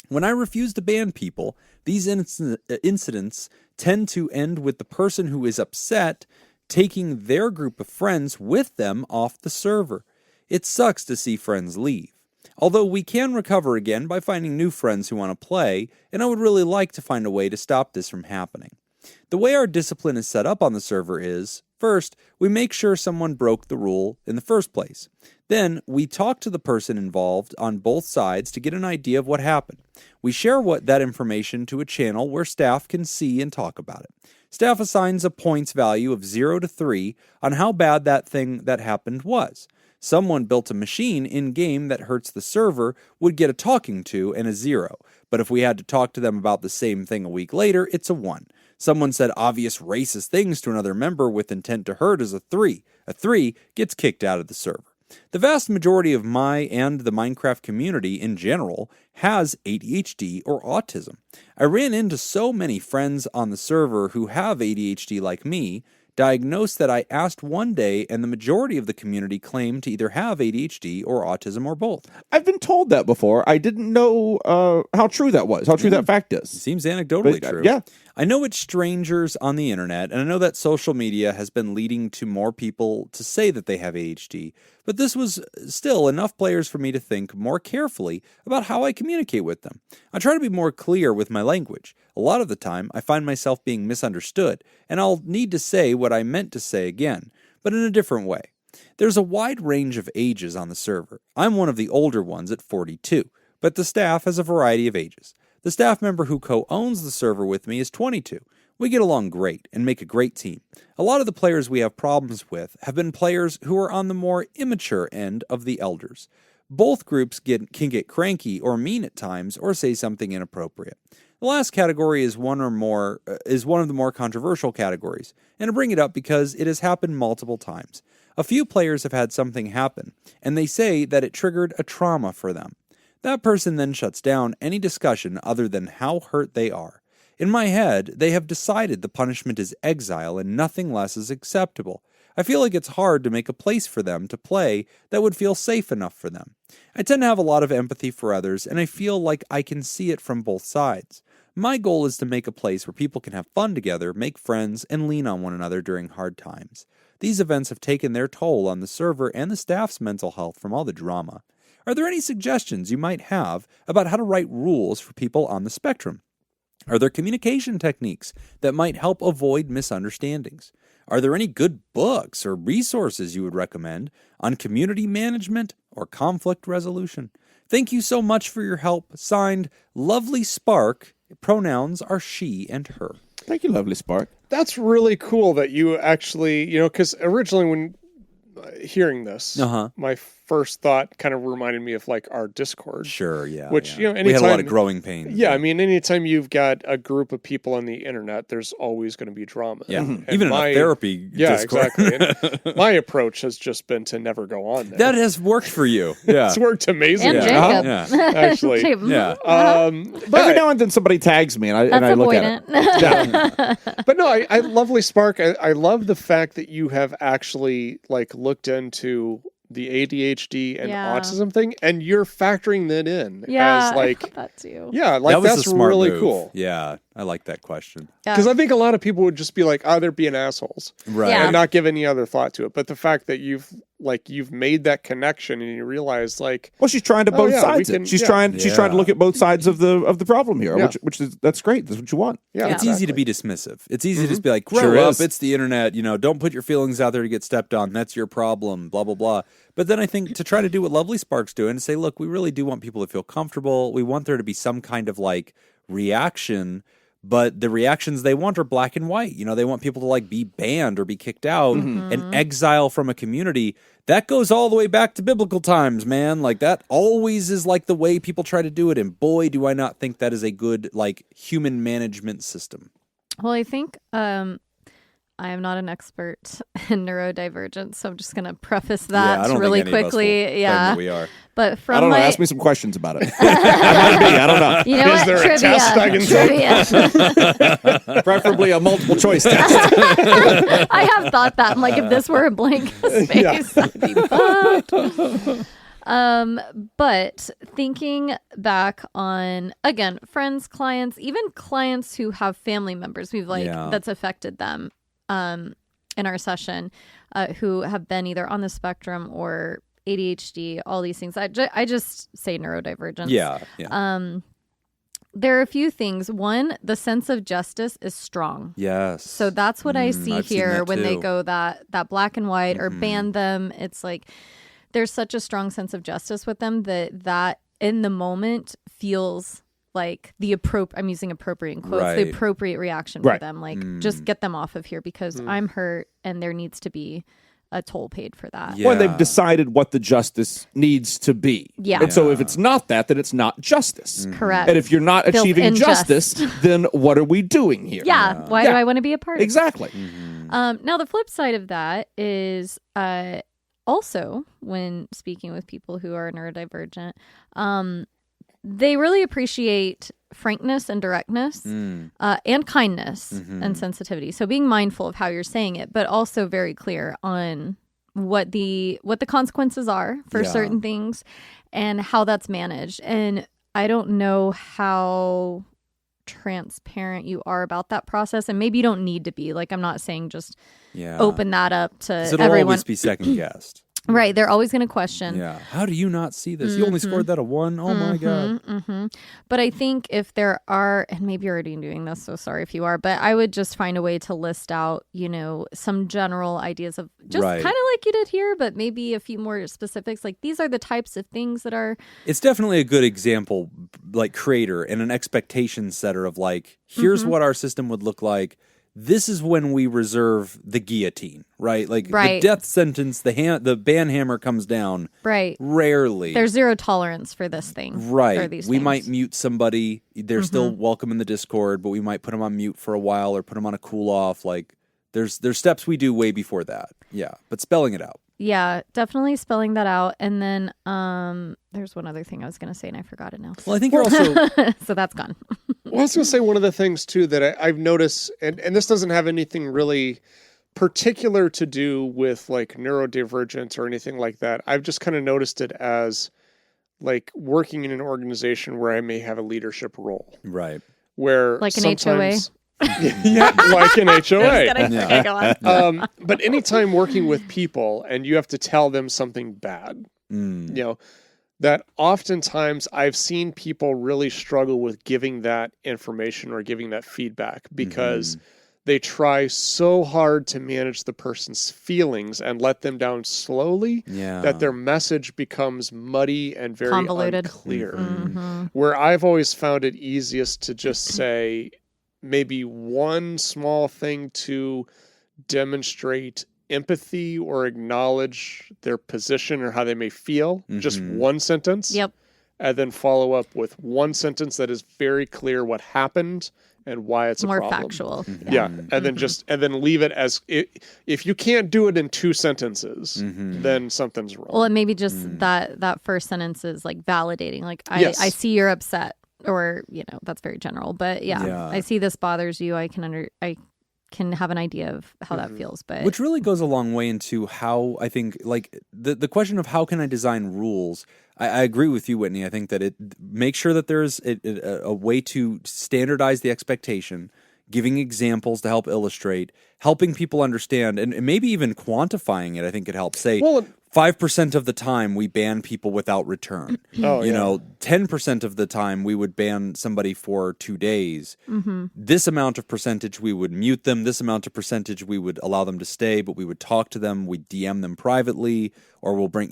When I refuse to ban people, these incidents tend to end with the person who is upset taking their group of friends with them off the server. It sucks to see friends leave. Although we can recover again by finding new friends who want to play, and I would really like to find a way to stop this from happening. The way our discipline is set up on the server is, first, we make sure someone broke the rule in the first place. Then, we talk to the person involved on both sides to get an idea of what happened. We share that information to a channel where staff can see and talk about it. Staff assigns a points value of 0 to 3 on how bad that thing that happened was. Someone built a machine in-game that hurts the server would get a talking to and a 0. But if we had to talk to them about the same thing a week later, it's a 1. Someone said obvious racist things to another member with intent to hurt is a 3. A 3 gets kicked out of the server. The vast majority of my and the Minecraft community in general has ADHD or autism. I ran into so many friends on the server who have ADHD like me, diagnosed that I asked one day, and the majority of the community claimed to either have ADHD or autism or both. I've been told that before. I didn't know how true that was, how true that fact is. Seems anecdotally true. Yeah. I know it's strangers on the internet, and I know that social media has been leading to more people to say that they have ADHD, but this was still enough players for me to think more carefully about how I communicate with them. I try to be more clear with my language. A lot of the time, I find myself being misunderstood, and I'll need to say what I meant to say again, but in a different way. There's a wide range of ages on the server. I'm one of the older ones at 42, but the staff has a variety of ages. The staff member who co-owns the server with me is 22. We get along great and make a great team. A lot of the players we have problems with have been players who are on the more immature end of the elders. Both groups can get cranky or mean at times or say something inappropriate. The last category is one of the more controversial categories, and I bring it up because it has happened multiple times. A few players have had something happen, and they say that it triggered a trauma for them. That person then shuts down any discussion other than how hurt they are. In my head, they have decided the punishment is exile and nothing less is acceptable. I feel like it's hard to make a place for them to play that would feel safe enough for them. I tend to have a lot of empathy for others, and I feel like I can see it from both sides. My goal is to make a place where people can have fun together, make friends, and lean on one another during hard times. These events have taken their toll on the server and the staff's mental health from all the drama. Are there any suggestions you might have about how to write rules for people on the spectrum? Are there communication techniques that might help avoid misunderstandings? Are there any good books or resources you would recommend on community management or conflict resolution? Thank you so much for your help. Signed, Lovely Spark. Pronouns are she and her. Thank you, Lovely Spark. That's really cool that you actually, because originally when hearing this, my first thought kind of reminded me of like our Discord. Sure, yeah. Which, anytime, we had a lot of growing pains. Yeah, I mean, anytime you've got a group of people on the internet, there's always going to be drama. Yeah, even in a therapy Discord. Exactly. And my approach has just been to never go on there. That has worked for you. Yeah. It's worked amazingly. And Jacob. Yeah. Actually. Yeah. But every now and then somebody tags me and I look at it. But no, I Lovely Spark. I love the fact that you have actually like looked into the ADHD and autism thing, and you're factoring that in as like I thought that too. Yeah, like that's really cool. Yeah, I like that question. Because I think a lot of people would just be like, "Oh, they're being assholes," right, Yeah. and not give any other thought to it. But the fact that you've made that connection and you realize like, well, she's trying to both sides. She's trying to look at both sides of the problem here, which is that's great. That's what you want. Yeah, it's easy to be dismissive. It's easy to just be like, grow up. It's the internet. Don't put your feelings out there to get stepped on. That's your problem. Blah blah blah. But then I think to try to do what Lovely Spark's doing and say, look, we really do want people to feel comfortable. We want there to be some kind of like reaction, but the reactions they want are black and white. They want people to like be banned or be kicked out and exile from a community. That goes all the way back to biblical times, man. Like that always is like the way people try to do it. And boy, do I not think that is a good like human management system. Well, I think I am not an expert in neurodivergence, so I'm just going to preface Yeah, I that don't really think any of us will quickly. claim Yeah, that we are. but from I don't know. my, Ask me some questions about it. I might be. I don't know. you know Is what? there a Trivia. test I can take? Trivia. Preferably a multiple choice test. I have thought that. I'm like, if this were a blank space, I'd be fucked. But thinking back on, again, friends, clients, even clients who have family members we've that's affected them in our session, who have been either on the spectrum or ADHD, all these things. I just say neurodivergence. Yeah. There are a few things. One, the sense of justice is strong. Yes. So that's what I see I've seen here that when they too. go that black and white or ban them. It's like there's such a strong sense of justice with them that in the moment feels like I'm using appropriate in quotes, Right. the appropriate reaction for Right. them. Like just get them off of here because I'm hurt and there needs to be a toll paid for that. Yeah. Or they've decided what the justice needs to be. Yeah. And so if it's not that, then it's not justice. Correct. And if you're not Feels achieving unjust. justice, then what are we doing here? Yeah. Why do I want to be a part of it? Exactly. Now, the flip side of that is also when speaking with people who are neurodivergent, they really appreciate frankness and directness and kindness and sensitivity. So being mindful of how you're saying it, but also very clear on what the consequences are for certain things and how that's managed. And I don't know how transparent you are about that process, and maybe you don't need to be. Like, I'm not saying just open that up to 'Cause it'll everyone. always be second guessed. Right, they're always going to question. Yeah. How do you not see this? You only scored that a 1? Oh my God. But I think if there are, and maybe you're already doing this, so sorry if you are, but I would just find a way to list out, some general ideas of just Right. kind of like you did here, but maybe a few more specifics. Like these are the types of things that are. It's definitely a good example, like creator and an expectation setter of like, here's what our system would look like. This is when we reserve the guillotine, right? Like the death sentence, the ban hammer comes down. Right. Rarely. There's zero tolerance for this thing. Right. Or these we things. might mute somebody. They're still welcome in the Discord, but we might put them on mute for a while or put them on a cool off. Like there's steps we do way before that. Yeah. But spelling it out. Yeah, definitely spelling that out. And then there's one other thing I was going to say and I forgot it now. Well, I think you're also So that's gone. Well, I was going to say one of the things too that I've noticed, and this doesn't have anything really particular to do with like neurodivergence or anything like that. I've just kind of noticed it as like working in an organization where I may have a leadership role, right. where Like an HOA? Yeah, like an HOA. Okay, go on. But anytime working with people and you have to tell them something bad, that oftentimes I've seen people really struggle with giving that information or giving that feedback because they try so hard to manage the person's feelings and let them down slowly that their message becomes muddy and very Convoluted. unclear. Where I've always found it easiest to just say maybe one small thing to demonstrate empathy or acknowledge their position or how they may feel. Just one sentence. Yep. And then follow up with one sentence that is very clear what happened and why it's More a problem. factual. Yeah. And then leave it as if you can't do it in 2 sentences, then something's wrong. Well, and maybe just that first sentence is like validating. Like, Yes. I see you're upset, or that's very general. But yeah, I see this bothers you. I can have an idea of how that feels. But Which really goes a long way into how I think, like, the question of how can I design rules. I agree with you, Whitney. I think that make sure that there's a way to standardize the expectation, giving examples to help illustrate, helping people understand, and maybe even quantifying it. I think it helps. Say, 5% of the time we ban people without return. 10% of the time we would ban somebody for 2 days. This amount of percentage we would mute them. This amount of percentage we would allow them to stay, but we would talk to them. We DM them privately, or we'll bring,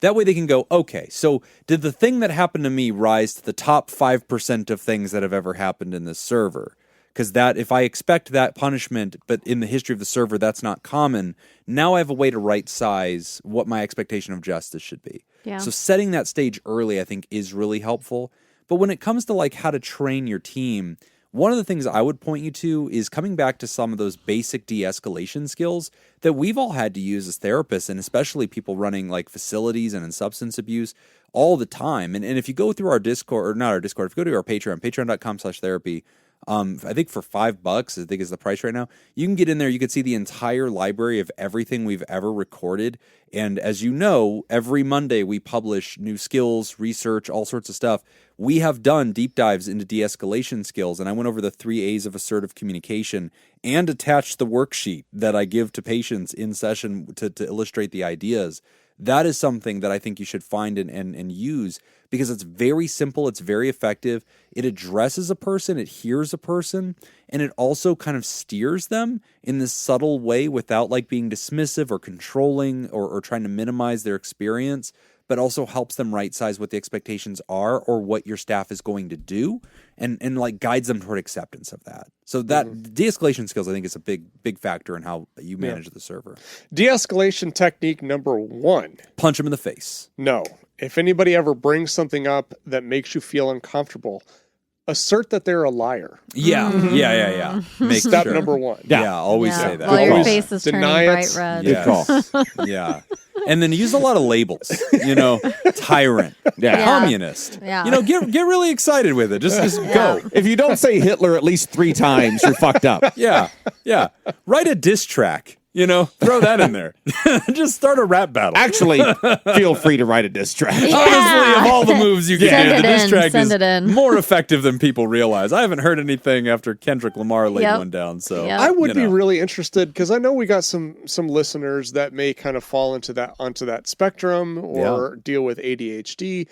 that way they can go, okay, so did the thing that happened to me rise to the top 5% of things that have ever happened in this server? Because if I expect that punishment, but in the history of the server, that's not common, now I have a way to right size what my expectation of justice should be. Yeah. So setting that stage early, I think, is really helpful. But when it comes to like how to train your team, one of the things I would point you to is coming back to some of those basic de-escalation skills that we've all had to use as therapists, and especially people running like facilities and in substance abuse all the time. And if you go through our Discord, or not our Discord, if you go to our Patreon, patreon.com/therapy, I think for $5, I think is the price right now, you can get in there. You can see the entire library of everything we've ever recorded. And as you know, every Monday we publish new skills, research, all sorts of stuff. We have done deep dives into de-escalation skills, and I went over the 3 A's of assertive communication and attached the worksheet that I give to patients in session to illustrate the ideas. That is something that I think you should find and use, because it's very simple, it's very effective, it addresses a person, it hears a person, and it also kind of steers them in this subtle way without like being dismissive or controlling or trying to minimize their experience, but also helps them right size what the expectations are or what your staff is going to do, and like guides them toward acceptance of that. So that de-escalation skills, I think, is a big factor in how you manage the server. De-escalation technique number 1. Punch them in the face. No. If anybody ever brings something up that makes you feel uncomfortable, assert that they're a liar. Yeah. Make Step sure. number 1. Yeah, always say that. While your Always face is turning deny it. bright red. Yes. Yeah. And then use a lot of labels, tyrant, communist. Yeah. Get really excited with it. Just go. If you don't say Hitler at least 3 times, you're fucked up. Yeah. Write a diss track. Throw that in there. Just start a rap battle. Actually, feel free to write a diss track. Honestly, of all the moves you can Send do, it the diss in, track send is it in. more effective than people realize. I haven't heard anything after Kendrick Lamar laid Yep. one down. So Yep. I would be really interested, because I know we got some listeners that may kind of fall onto that spectrum or deal with ADHD.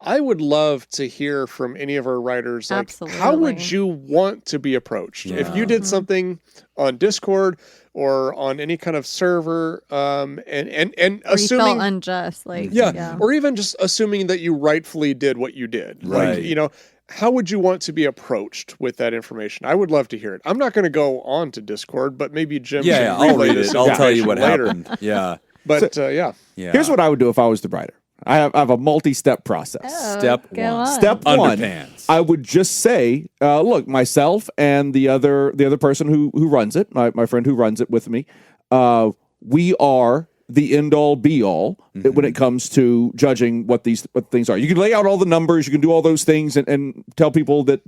I would love to hear from any of our writers, like, how would Absolutely. you want to be approached? Yeah. If you did something on Discord or on any kind of server, and Or you assuming felt unjust, or even just assuming that you rightfully did what you did. Right. Like, how would you want to be approached with that information? I would love to hear it. I'm not going to go on to Discord, but maybe Jim Yeah, can I'll relay read this it. I'll tell you information what later. happened. Yeah. But Yeah. Here's what I would do if I was the writer. I have a multi-step process. Step go 1. on. Step 1, Underpants. I would just say, look, myself and the other person who runs it, my friend who runs it with me, we are the end-all, be-all when it comes to judging what things are. You can lay out all the numbers, you can do all those things, and tell people that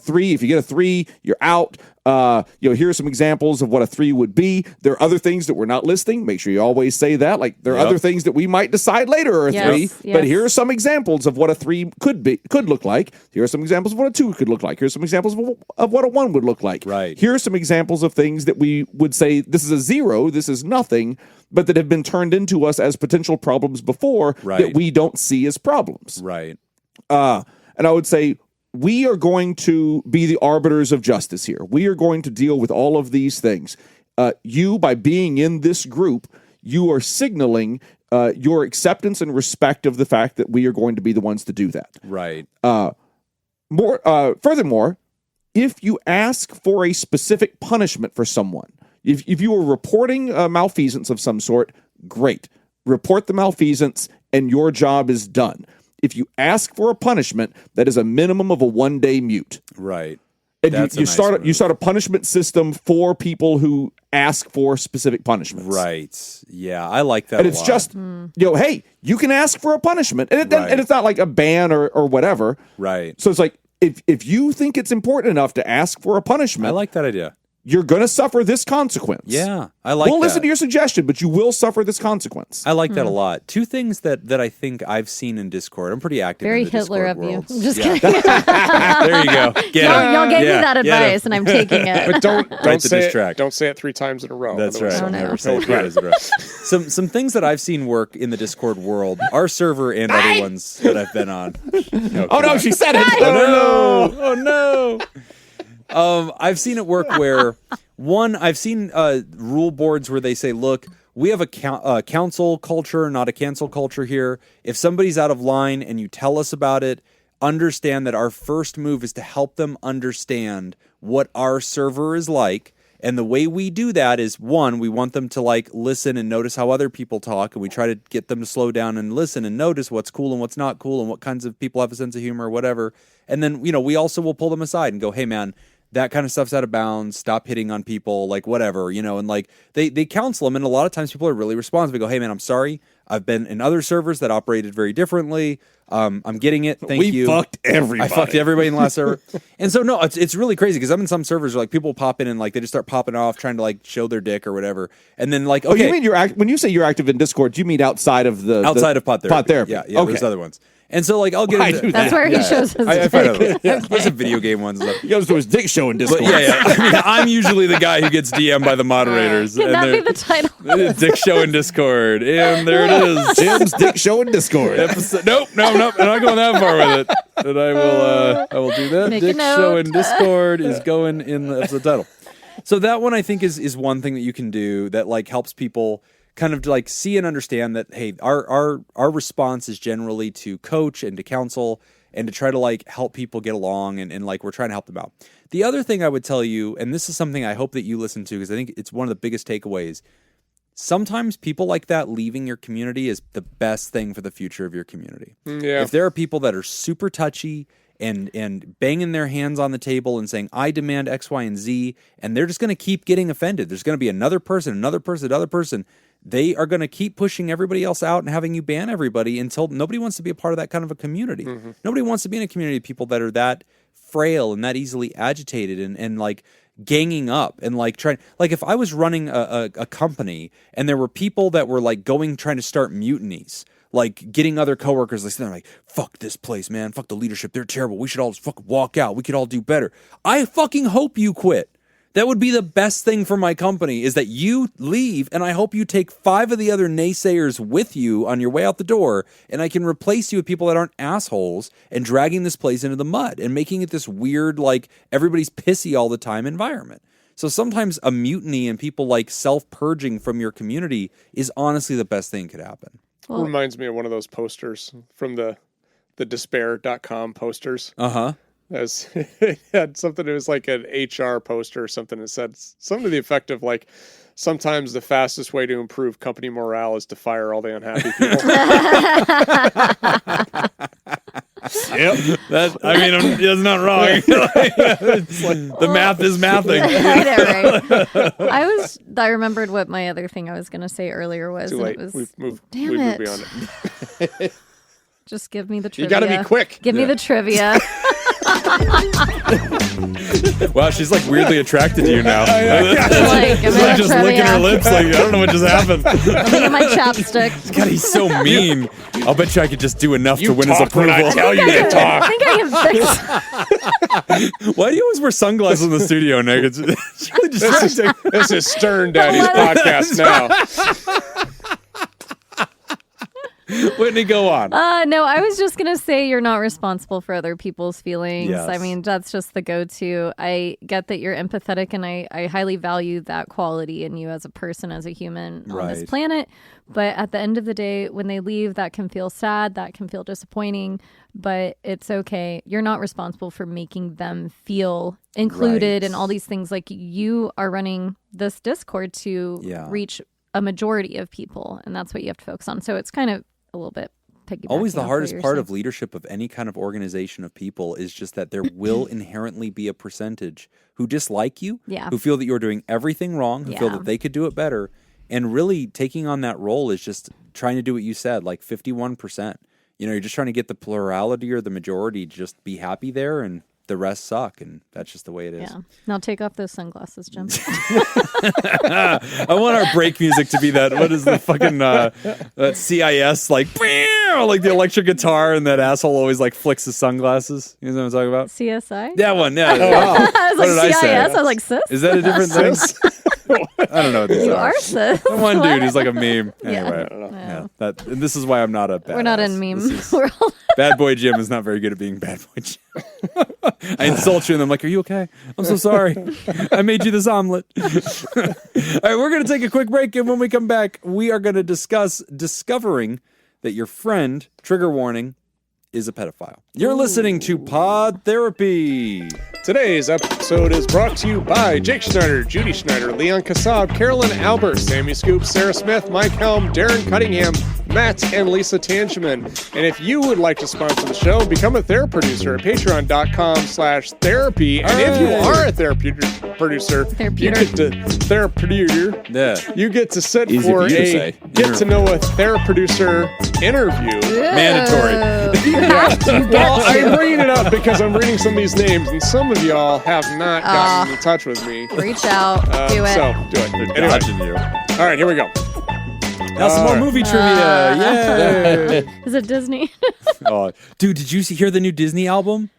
3. If you get a 3, you're out. Here are some examples of what a 3 would be. There are other things that we're not listing. Make sure you always say that. Like, there are other things that we might decide later are a 3. But here are some examples of what a 3 could look like. Here are some examples of what a 2 could look like. Here's some examples of what a 1 would look like. Right. Here are some examples of things that we would say, this is a 0, this is nothing, but that have been turned into us as potential problems before that we don't see as problems. Right. And I would say, we are going to be the arbiters of justice here. We are going to deal with all of these things. You, by being in this group, you are signaling your acceptance and respect of the fact that we are going to be the ones to do that. Right. Furthermore, if you ask for a specific punishment for someone, if you are reporting malfeasance of some sort, great. Report the malfeasance and your job is done. If you ask for a punishment, that is a minimum of a 1-day mute. Right. And That's you a nice start move. you start a punishment system for people who ask for specific punishments. Right. Yeah, I like that. And it's just, hey, you can ask for a punishment, and and it's not like a ban or whatever. Right. So it's like, if you think it's important enough to ask for a punishment, I like that idea. you're going to suffer this consequence. Yeah, I like We'll that. listen to your suggestion, but you will suffer this consequence. I like that a lot. 2 things that I think I've seen in Discord. I'm pretty active Very in the Hitler Discord of you. world. I'm just Yeah. kidding. There you go. Get him. Y'all gave me Yeah, that get him. advice, and I'm taking it. But don't Write the say diss it. track. Don't say it 3 times in a row. That's right. Otherwise I'll no. never say it twice, bro. Some things that I've seen work in the Discord world, our server and other ones that I've been on. Oh, no, she said it. Oh no! Oh no! I've seen it work where I've seen rule boards where they say, "Look, we have a council culture, not a cancel culture here. If somebody's out of line and you tell us about it, understand that our first move is to help them understand what our server is like." And the way we do that is, one, we want them to like listen and notice how other people talk, and we try to get them to slow down and listen and notice what's cool and what's not cool and what kinds of people have a sense of humor or whatever. And then, we also will pull them aside and go, hey man, that kind of stuff's out of bounds. Stop hitting on people, like whatever, and like they counsel them. And a lot of times people are really responsive. They go, hey man, I'm sorry. I've been in other servers that operated very differently. I'm getting it. Thank you. We fucked everybody. I fucked everybody in the last server. And so, no, it's really crazy because I'm in some servers where like people pop in and like they just start popping off trying to like show their dick or whatever. And then like, okay. Oh, you mean when you say you're active in Discord, you mean outside of the... Outside of Pod Therapy. Pod Therapy. Yeah, okay. There's other ones. And so like I'll get Why into do That's that? where he shows his I find dick. other There's some video game ones. And stuff. He goes to his dick show in Discord. But yeah. I mean, I'm usually the guy who gets DM'd by the moderators. Can that be the title? Dick show in Discord. And there it is. Tim's dick show in Discord. Nope. I'm not going that far with it. But I will do that. Make a Dick note. show in Discord is going in the episode title. So that one I think is one thing that you can do that like helps people kind of like see and understand that, hey, our response is generally to coach and to counsel and to try to like help people get along and like we're trying to help them out. The other thing I would tell you, and this is something I hope that you listen to because I think it's one of the biggest takeaways, sometimes people like that leaving your community is the best thing for the future of your community. Yeah. If there are people that are super touchy and banging their hands on the table and saying, I demand X, Y, and Z, and they're just going to keep getting offended. There's going to be another person. They are going to keep pushing everybody else out and having you ban everybody until nobody wants to be a part of that kind of a community. Mm-hmm. Nobody wants to be in a community of people that are that frail and that easily agitated and like ganging up and like trying, like if I was running a company and there were people that were like trying to start mutinies, like getting other coworkers like fuck this place, man, fuck the leadership, they're terrible, we should all just fucking walk out, we could all do better. I fucking hope you quit. That would be the best thing for my company is that you leave, and I hope you take 5 of the other naysayers with you on your way out the door, and I can replace you with people that aren't assholes and dragging this place into the mud and making it this weird, like, everybody's pissy all the time environment. So sometimes a mutiny and people, like, self-purging from your community is honestly the best thing that could happen. Well, reminds me of one of those posters from the despair.com posters. Uh-huh. As it had something, it was like an HR poster or something that said something to the effect of like, sometimes the fastest way to improve company morale is to fire all the unhappy people. Yep. That's not wrong. It's like, the math is mathing. I remembered what my other thing I was going to say earlier was. Too late. And it was, We've moved beyond it. Just give me the trivia. You got to be quick. Give me the trivia. Wow, she's like weirdly attracted to you now. She's like just licking her lips like, I don't know what just happened. Let me get my chapstick. God, he's so mean. I'll bet you I could just do enough to win his approval. I tell you to talk. I think I can fix. Why do you always wear sunglasses in the studio, Nick? It's really distracting. This is Stern Daddy's podcast now. Whitney, go on. No, I was just going to say you're not responsible for other people's feelings. Yes. I mean, that's just the go-to. I get that you're empathetic, and I highly value that quality in you as a person, as a human on this planet. But at the end of the day, when they leave, that can feel sad, that can feel disappointing, but it's okay. You're not responsible for making them feel included and all these things. Like, you are running this Discord to reach a majority of people, and that's what you have to focus on. So it's kind of a little bit always the hardest part of leadership of any kind of organization of people is just that there will inherently be a percentage who dislike you, who feel that you're doing everything wrong, who feel that they could do it better. And really taking on that role is just trying to do what you said, like 51%. You're just trying to get the plurality or the majority to just be happy there, and the rest suck, and that's just the way it is. Yeah. Now take off those sunglasses, Jim. I want our break music to be that. What is the fucking that CIS like the electric guitar, and that asshole always like flicks his sunglasses. You know what I'm talking about? CSI. That one. Yeah. I was What like did I say? CIS. I was like sis. Is that a different thing? I don't know what these You are. are sis. That one dude who's like a meme. Yeah. Anyway, I don't know. yeah. And this is why I'm not a bad. We're not in meme. We're all Bad Boy Jim is not very good at being Bad Boy Jim. I insult you and I'm like, are you okay? I'm so sorry. I made you this omelet. All right, we're going to take a quick break, and when we come back, we are going to discuss discovering that your friend, trigger warning, is a pedophile. You're listening to Pod Therapy. Today's episode is brought to you by Jake Schneider, Judy Schneider, Leon Kassab, Carolyn Albert, Sammy Scoop, Sarah Smith, Mike Helm, Darren Cunningham, Matt, and Lisa Tangeman. And if you would like to sponsor the show, become a therapy producer at patreon.com/therapy. And if you are a therapy producer, you get to you get to sit Easy for for you to a say. get to know a therapy producer interview. Mandatory. Well, I'm bringing it up because I'm reading some of these names, and some of y'all have not gotten in touch with me. Reach out. Do it. So, do it. They're Anyway, dodging you. all right, here we go. Now some more movie trivia. Yay. Is it Disney? Oh, dude, did you hear the new Disney album?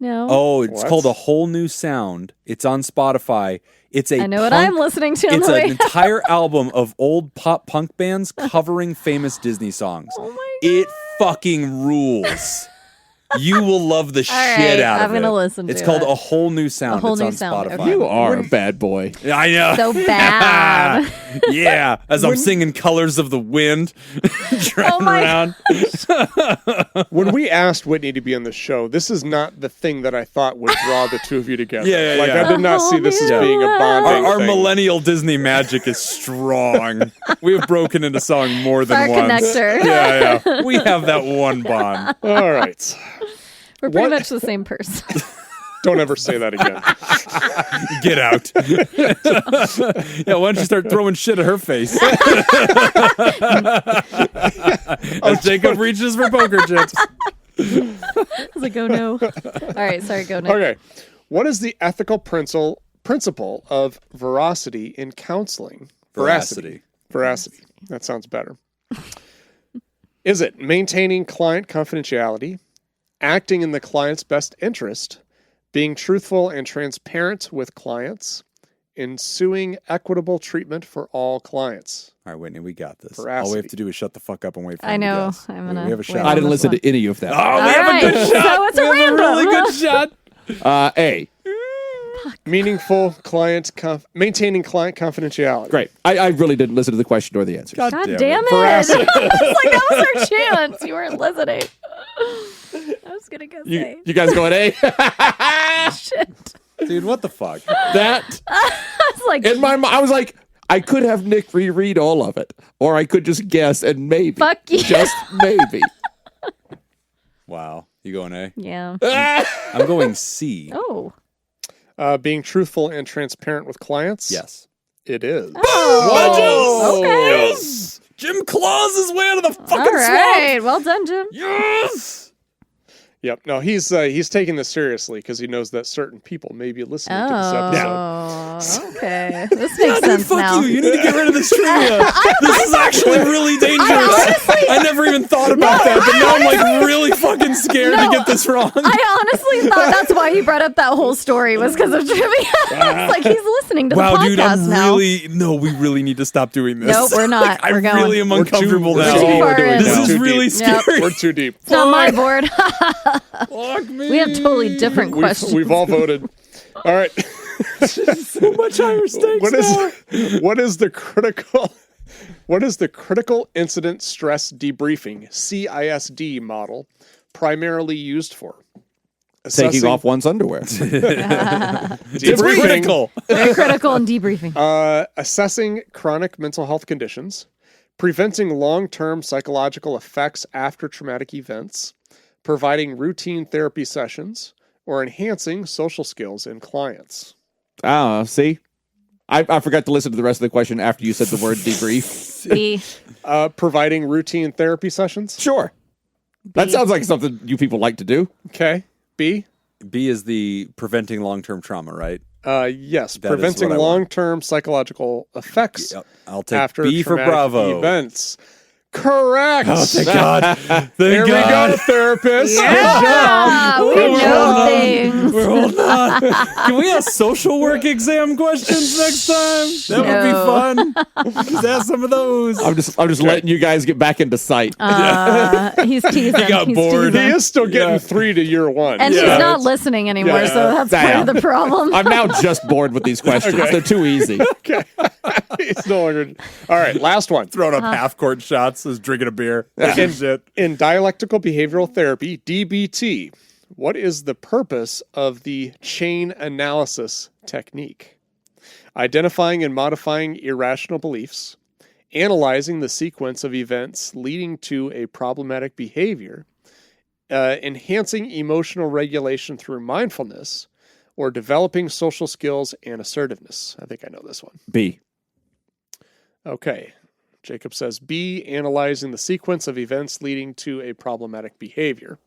No. Oh, it's What? called A Whole New Sound. It's on Spotify. It's a I know what punk- I'm listening to on It's the an way. entire album of old pop punk bands covering famous Disney songs. Oh my It fucking rules. You will love the All shit right, out of I'm it. gonna listen It's to called it. A Whole New Sound. A Whole it's New on Sound, Spotify. okay. You are a bad boy. Yeah, I know. So bad. Yeah, as I'm singing Colors of the Wind, driving my around. When we asked Whitney to be on the show, this is not the thing that I thought would draw the two of you together. Yeah, like, yeah. I did not see this as being a bonding Our thing. millennial Disney magic is strong. We have broken into song more than Our once. connector. Yeah. We have that one bond. All right. We're pretty What? much the same person. Don't ever say that again. Get out. Yeah, why don't you start throwing shit at her face? As Jacob reaches for poker chips. I was like, oh no. All right, sorry, go next. Okay. What is the ethical principle of veracity in counseling? Veracity. That sounds better. Is it maintaining client confidentiality, acting in the client's best interest, being truthful and transparent with clients, ensuing equitable treatment for all clients? All right, Whitney, we got this. Veracity. All we have to do is shut the fuck up and wait for I him to know. guess. I'm gonna We have a wait shot. on I didn't this listen one. to any of that. Oh, we All have a good right, shot. so it's a We have random. really good shot. A. Meaningful maintaining client confidentiality. Great. I really didn't listen to the question or the answer. God damn it. Veracity. I was like, that was our chance. You weren't listening. I was going to go say. You guys going A? Shit. Dude, what the fuck? That I was like, in my mind, I was like, I could have Nick reread all of it, or I could just guess and maybe, fuck you. just maybe. Wow. You going A? Yeah. I'm going C. Oh. Being truthful and transparent with clients. Yes. It is. Oh. Okay. Yes! Jim Claus is way out of the fucking All right. Well done, Jim. Yes! Yep. No, he's taking this seriously because he knows that certain people may be listening to this episode. Oh, okay. This makes Dude, sense fuck now. you. You need to get rid of this trivia. This is actually really dangerous. I never even thought about that, but now I'm like really fucking scared to get this wrong. I honestly thought that's why he brought up that whole story was because of trivia. It's like he's listening to the Wow, podcast dude, I'm now. we really need to stop doing this. Nope, we're not. I We're going. really am uncomfortable we're now. too far in. This We're is too really deep. Yep. scary. We're too deep. It's not my board. Fuck me. We have totally different questions. We've all voted. All right. so much higher stakes What is the critical incident stress debriefing (CISD) model primarily used for? Taking off one's underwear. It's Debriefing, critical. Very critical and debriefing. assessing chronic mental health conditions, preventing long-term psychological effects after traumatic events, providing routine therapy sessions, or enhancing social skills in clients. See? I forgot to listen to the rest of the question after you said the word debrief. B. Providing routine therapy sessions. Sure. That sounds like something you people like to do. Okay. B. B is the preventing long-term trauma, right? Yes. That is Preventing what I want. long-term psychological effects Yep. I'll take after B for traumatic Bravo. events. Correct. Oh, thank God. Thank There God. we go, therapist. Yeah, we We're know holding on. things. We're holding on. Can we have social work exam questions next time? That would be fun. Just have some of those. I'm just letting you guys get back into sight. He's teasing. I got He's bored. teasing. He is still getting 3 to year 1. And he's so not it's- listening anymore, Yeah. so that's part of the problem. I'm now just bored with these questions. Okay. They're too easy. Okay. He's no longer. All right, last one. Throwing up half-court shots, is drinking a beer. Shit. In dialectical behavioral therapy, DBT, what is the purpose of the chain analysis technique? Identifying and modifying irrational beliefs, analyzing the sequence of events leading to a problematic behavior, enhancing emotional regulation through mindfulness, or developing social skills and assertiveness. I think I know this one. B. Okay. Jacob says B, analyzing the sequence of events leading to a problematic behavior.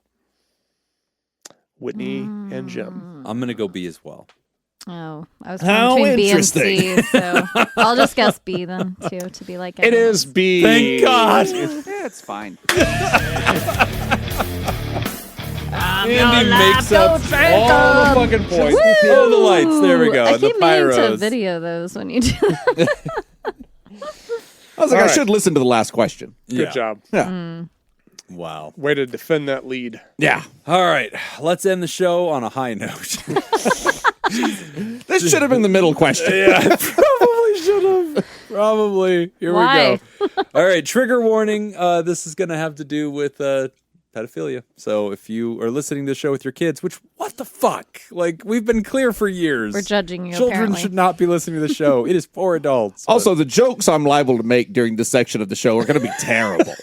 Whitney and Jim. I'm going to go B as well. Oh, I was How torn between B and interesting. C, so I'll just guess B then too, to be like It is B. Thank God. Yeah, it's fine. Andy makes up All the fucking points. all the lights. There we go. I the keep meaning to pyros. video those when you do. I was like, All I right. should listen to the last question. Good Yeah. job. Yeah. Wow. Way to defend that lead. Yeah. All right. Let's end the show on a high note. This should have been the middle question. Yeah, probably should have. Probably. Here Why? we go. All right. Trigger warning. This is going to have to do with pedophilia. So if you are listening to the show with your kids, which, what the fuck? Like, we've been clear for years. We're judging you, Children apparently. should not be listening to the show. It is for adults. Also, the jokes I'm liable to make during this section of the show are going to be terrible.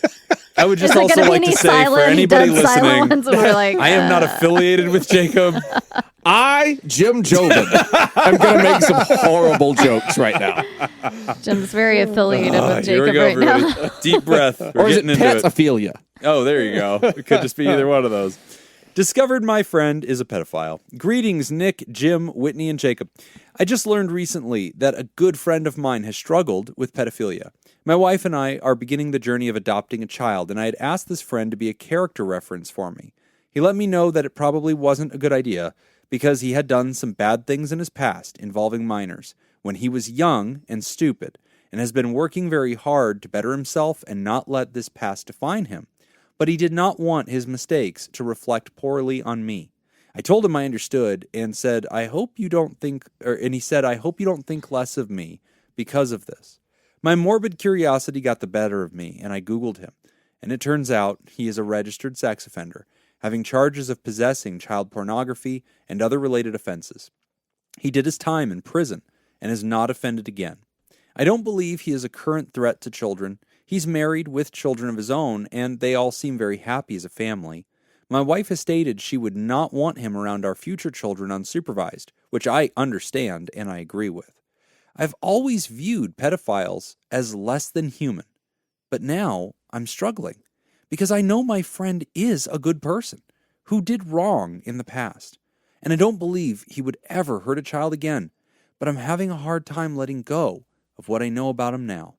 I would just Is it also gonna be like to any say for silent, anybody dead silent listening, ones where we're like, I am not affiliated with Jacob. I, Jim Jobin, am going to make some horrible jokes right now. Jim's very affiliated with Here we Jacob go, right now. everybody. Deep breath. We're Or is getting it into it. petophilia? Oh, there you go. It could just be either one of those. Discovered my friend is a pedophile. Greetings, Nick, Jim, Whitney, and Jacob. I just learned recently that a good friend of mine has struggled with pedophilia. My wife and I are beginning the journey of adopting a child, and I had asked this friend to be a character reference for me. He let me know that it probably wasn't a good idea because he had done some bad things in his past involving minors when he was young and stupid, and has been working very hard to better himself and not let this past define him. But he did not want his mistakes to reflect poorly on me. I told him I understood and said, I hope you don't think less of me because of this. My morbid curiosity got the better of me, and I Googled him. And it turns out he is a registered sex offender, having charges of possessing child pornography and other related offenses. He did his time in prison and has not offended again. I don't believe he is a current threat to children. He's married with children of his own, and they all seem very happy as a family. My wife has stated she would not want him around our future children unsupervised, which I understand and I agree with. I've always viewed pedophiles as less than human, but now I'm struggling because I know my friend is a good person who did wrong in the past, and I don't believe he would ever hurt a child again, but I'm having a hard time letting go of what I know about him now.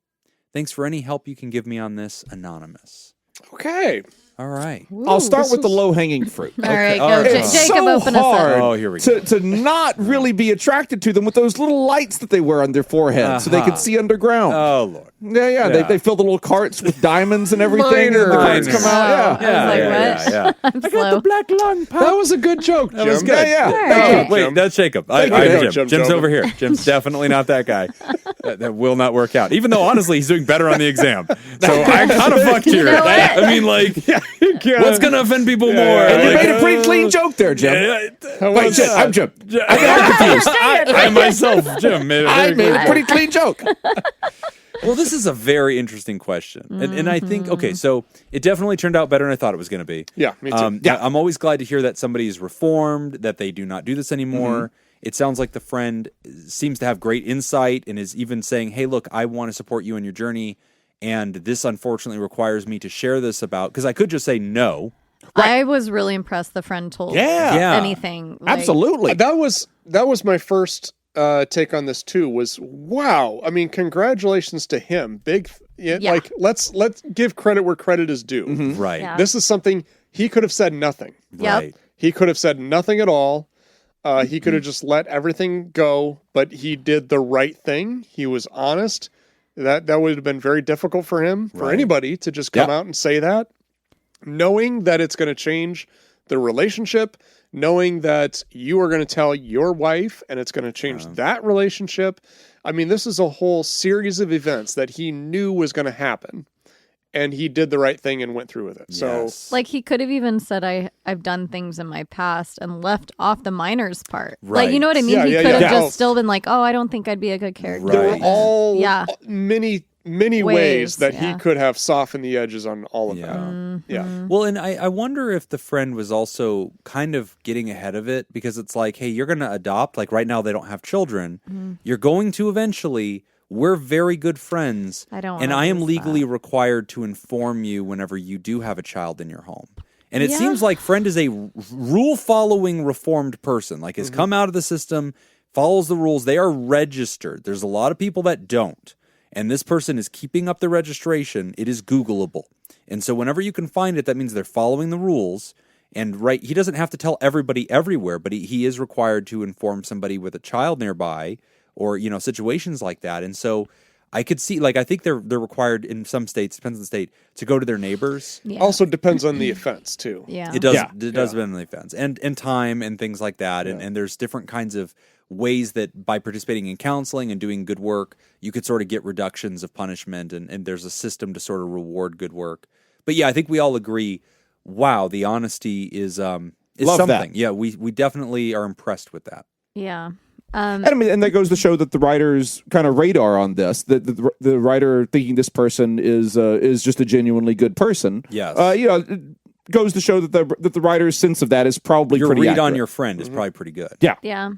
Thanks for any help you can give me on this, Anonymous. Okay. All right. I'll start with the low-hanging fruit. All right, all go. right. It's Jacob, so open us hard up. Oh, here we go. to not really be attracted to them with those little lights that they wear on their forehead so they can see underground. Oh, Lord. Yeah. Yeah. They fill the little carts with diamonds and everything, and the carts come out. Yeah. I was like, what? yeah. I'm slow. black lung, That was a good joke, Jim. That was good. Yeah. All Oh, right. wait, Jim. that's Jacob. Thank you, I'm Jim. Jim Jim's Jobin. over here. Jim's definitely not that guy. That will not work out. Even though, honestly, he's doing better on the exam. So I kind of fucked here. know what? I mean, like, what's going to offend people more? And you Like, made a pretty clean joke there, Jim. Wait, Jim, I'm Jim. I'm confused. I myself, Jim, made a I very made clear a pretty clean joke. Well, this is a very interesting question. And I think, okay, so it definitely turned out better than I thought it was going to be. Yeah, me too. I'm always glad to hear that somebody is reformed, that they do not do this anymore. It sounds like the friend seems to have great insight and is even saying, hey, look, I want to support you on your journey. And this unfortunately requires me to share this about, because I could just say no. I was really impressed the friend told Yeah. anything. Like, Absolutely. That was my first take on this too. Was wow. I mean, congratulations to him. Big. Yeah. Like let's give credit where credit is due. Right. Yeah. This is something he could have said nothing. Yep. Right. He could have said nothing at all. He could have just let everything go, but he did the right thing. He was honest. That would have been very difficult for him, for Right. anybody to just come Yeah. out and say that, knowing that it's going to change the relationship, knowing that you are going to tell your wife and it's going to change that relationship. I mean, this is a whole series of events that he knew was going to happen, and he did the right thing and went through with it. So Yes. Like he could have even said, I've done things in my past and left off the minors part. Right. Like, you know what I mean? Yeah, He yeah, could have yeah. just still been like, oh, I don't think I'd be a good character. Right. there were all Yeah. many ways Ways, that he yeah. could have softened the edges on all of Yeah. that. Yeah. Well, and I wonder if the friend was also kind of getting ahead of it, because it's like, hey, you're going to adopt. Like right now, they don't have children. You're going to eventually. We're very good friends. I don't and wanna I am lose legally required to inform you whenever you do have a child in your home. And it Yeah. seems like friend is a rule-following reformed person. Like has come out of the system, follows the rules. They are registered. There's a lot of people that don't. And this person is keeping up the registration. It is Googleable. And so whenever you can find it, that means they're following the rules. And right, he doesn't have to tell everybody everywhere, but he is required to inform somebody with a child nearby, or, you know, situations like that. And so I could see, like, I think they're required in some states, depends on the state, to go to their neighbors. Yeah. Also depends on the offense too. Yeah. It does. Yeah. It does depend on the offense and time and things like that. And there's different kinds of ways that by participating in counseling and doing good work, you could sort of get reductions of punishment. And there's a system to sort of reward good work. But yeah, I think we all agree. Wow, the honesty is Love something. that. Yeah, we definitely are impressed with that. Yeah. And I mean, and that goes to show that the writer's kind of radar on this, that the writer thinking this person is just a genuinely good person. Yes. You know, it goes to show that the writer's sense of that is probably Your pretty read accurate. on your friend is probably pretty good. Yeah. Yeah.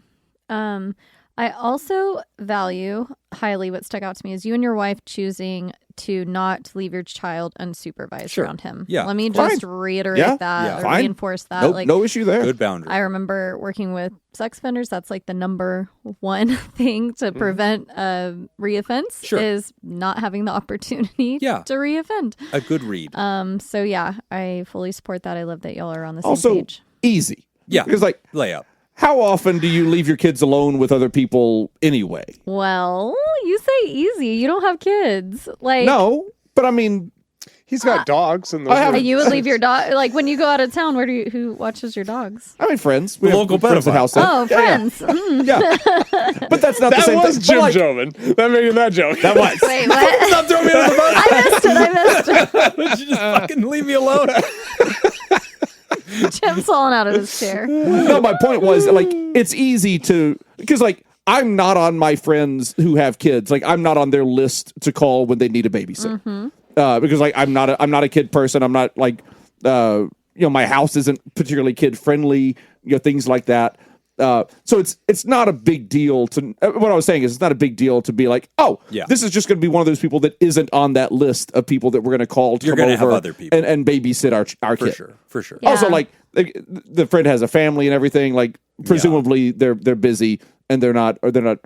I also value highly what stuck out to me is you and your wife choosing to not leave your child unsupervised Sure. around him. Yeah, Let me fine. just reiterate Yeah. that Yeah. or Fine. reinforce that. Nope, Like no issue there. Good boundary. I remember working with sex offenders. That's like the number one thing to prevent reoffense Sure. is not having the opportunity Yeah. to reoffend. A good read. So yeah, I fully support that. I love that y'all are on the same Also, page. easy. Yeah. Because, like, Layup. how often do you leave your kids alone with other people anyway? Well, you say easy. You don't have kids. Like No, but I mean, He's got dogs, and those I have- are- you would leave your dog like when you go out of town. Who watches your dogs? I mean, friends. We The have local friends at pedophile. house. Oh, Yeah, friends. Yeah. Yeah. But that's not the that same was thing. Jim But, like, Joven. That made that joke. That was. Wait, what? Stop throwing me under the bus. I missed it. Would you just fucking leave me alone? Jim's falling out of his chair. No, my point was, like, it's easy to, because, like, I'm not on my friends who have kids. Like, I'm not on their list to call when they need a babysitter. Because, like, I'm not a kid person. I'm not like, you know, my house isn't particularly kid friendly. You know, things like that. So it's not a big deal to. What I was saying is, it's not a big deal to be like, oh, Yeah. this is just going to be one of those people that isn't on that list of people that we're going to call to You're come gonna over have other people. and babysit our For kid. sure. For sure. Yeah. Also, like the friend has a family and everything. Like, presumably they're busy and they're not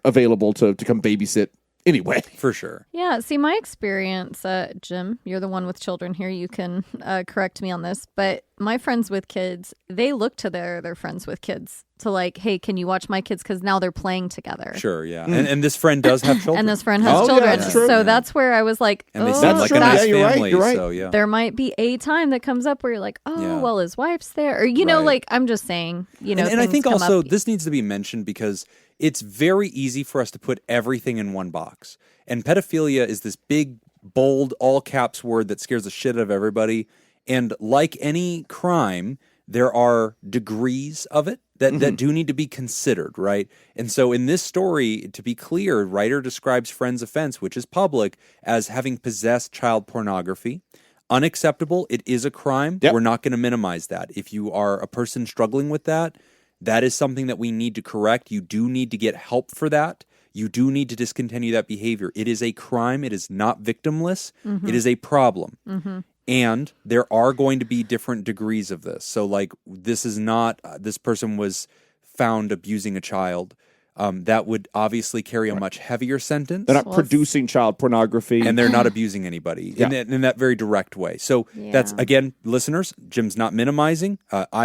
available to come babysit anyway. For sure. Yeah. See, my experience, Jim, you're the one with children here. You can correct me on this, but my friends with kids, they look to their friends with kids to like, hey, can you watch my kids? Because now they're playing together. Sure, yeah. And this friend does have children. And this friend has Oh, yeah, children. that's true. So that's where I was like, And they oh, seem like a true. nice Yeah, you're right, family. you're right. So, yeah. there might be a time that comes up where you're like, oh, Yeah. well, his wife's there. Or, you know, Right. like, I'm just saying, you know, And I things think come also up. this needs to be mentioned because it's very easy for us to put everything in one box. And pedophilia is this big, bold, all caps word that scares the shit out of everybody. And like any crime, there are degrees of it that do need to be considered, right? And so in this story, to be clear, writer describes friend's offense, which is public, as having possessed child pornography. Unacceptable. It is a crime. Yep. We're not going to minimize that. If you are a person struggling with that, that is something that we need to correct. You do need to get help for that. You do need to discontinue that behavior. It is a crime. It is not victimless. It is a problem. And there are going to be different degrees of this. So, like, this is not, this person was found abusing a child. that would obviously carry a much heavier sentence. They're not producing child pornography. And they're not abusing anybody in that very direct way. So that's, again, listeners, Jim's not minimizing.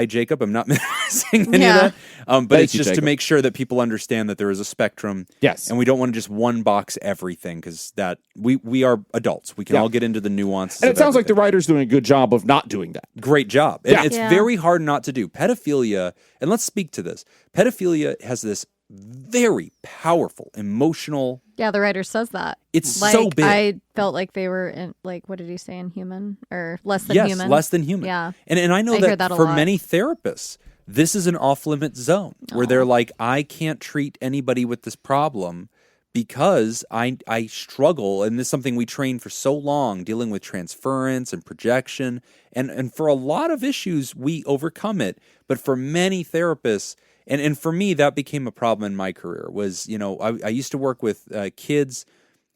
Jacob, I'm not minimizing any of that. But it's just to make sure that people understand that there is a spectrum. Yes. And we don't want to just one box everything, because that we are adults. We can all get into the nuances. And it sounds like the writer's doing a good job of not doing that. Great job. And it's very hard not to do. Pedophilia, and let's speak to this. Pedophilia has this very powerful emotional. Yeah, the writer says that. It's like, so big. I felt like they were in, like, what did he say, inhuman or less than human? Yes, less than human. Yeah, and I know I hear that a for lot. many therapists, this is an off-limit zone where they're like, I can't treat anybody with this problem because I struggle, and this is something we train for so long, dealing with transference and projection, and for a lot of issues we overcome it, but for many therapists. And for me, that became a problem in my career. Was, I used to work with kids,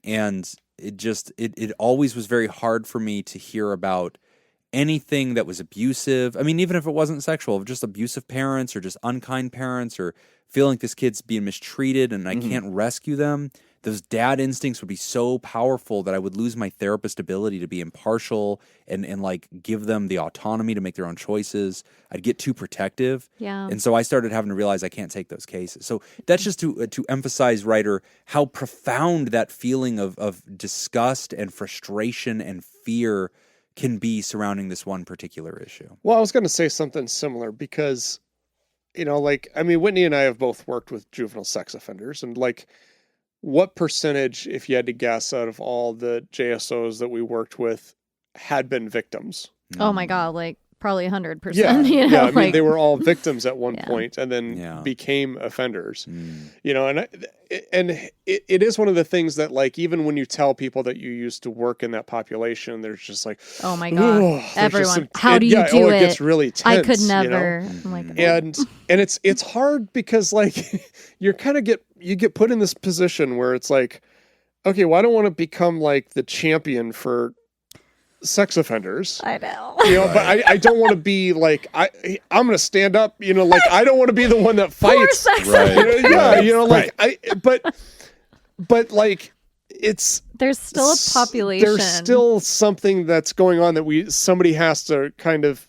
and it always was very hard for me to hear about anything that was abusive. I mean, even if it wasn't sexual, just abusive parents or just unkind parents, or feeling like this kid's being mistreated and I can't rescue them. Those dad instincts would be so powerful that I would lose my therapist ability to be impartial and like give them the autonomy to make their own choices. I'd get too protective. Yeah. And so I started having to realize I can't take those cases. So that's just to emphasize, writer, how profound that feeling of disgust and frustration and fear can be surrounding this one particular issue. Well, I was going to say something similar because, Whitney and I have both worked with juvenile sex offenders, and what percentage, if you had to guess, out of all the JSOs that we worked with had been victims? Oh my God, like probably 100%. Yeah, I mean, they were all victims at one point and then became offenders. And it is one of the things that, even when you tell people that you used to work in that population, there's just like, oh my God, everyone, how do you do it? It gets really tense. I could never. I'm like, and it's hard because you're kind of you get put in this position where it's like, okay, well, I don't want to become like the champion for sex offenders. I know. But I don't want to be like, I'm going to stand up, I don't want to be the one that fights. Poor sex offenders. But it's, there's still a population. There's still something that's going on that somebody has to kind of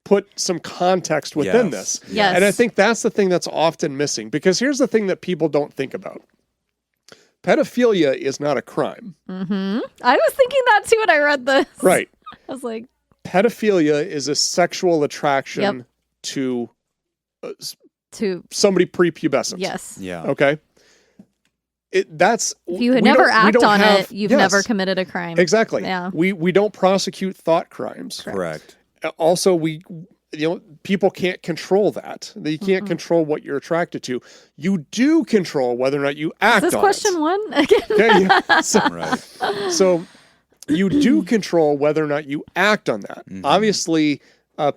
put some context within this. Yes. And I think that's the thing that's often missing, because here's the thing that people don't think about. Pedophilia is not a crime. Mm-hmm. I was thinking that too when I read this. Right. I was like, pedophilia is a sexual attraction to somebody prepubescent. Yes. Yeah. Okay. If you never act on it, you've never committed a crime. Exactly. Yeah. We don't prosecute thought crimes. Correct. Also, people can't control that. They can't control what you're attracted to. You do control whether or not you act on it. Is this question one again? Okay, so you do control whether or not you act on that. Mm-hmm. Obviously,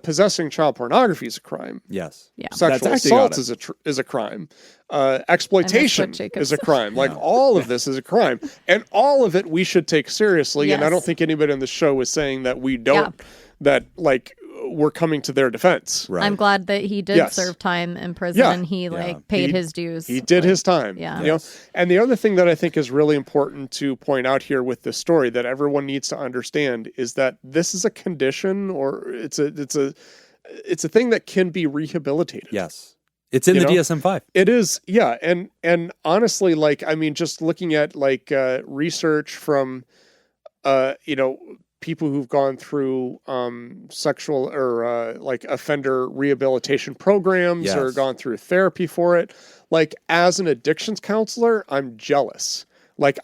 possessing child pornography is a crime. Yes. Yeah. Sexual assault is a crime. Exploitation is a crime. All of this is a crime. And all of it we should take seriously. Yes. And I don't think anybody on the show is saying that we don't, that we're coming to their defense. Right. I'm glad that he did serve time in prison and he paid his dues. He did his time. Yeah. And the other thing that I think is really important to point out here with this story that everyone needs to understand is that this is a condition, or it's a thing that can be rehabilitated. Yes. It's in the DSM-5. It is. Yeah. And honestly, just looking at research from, people who've gone through sexual or offender rehabilitation programs or gone through therapy for it. As an addictions counselor, I'm jealous.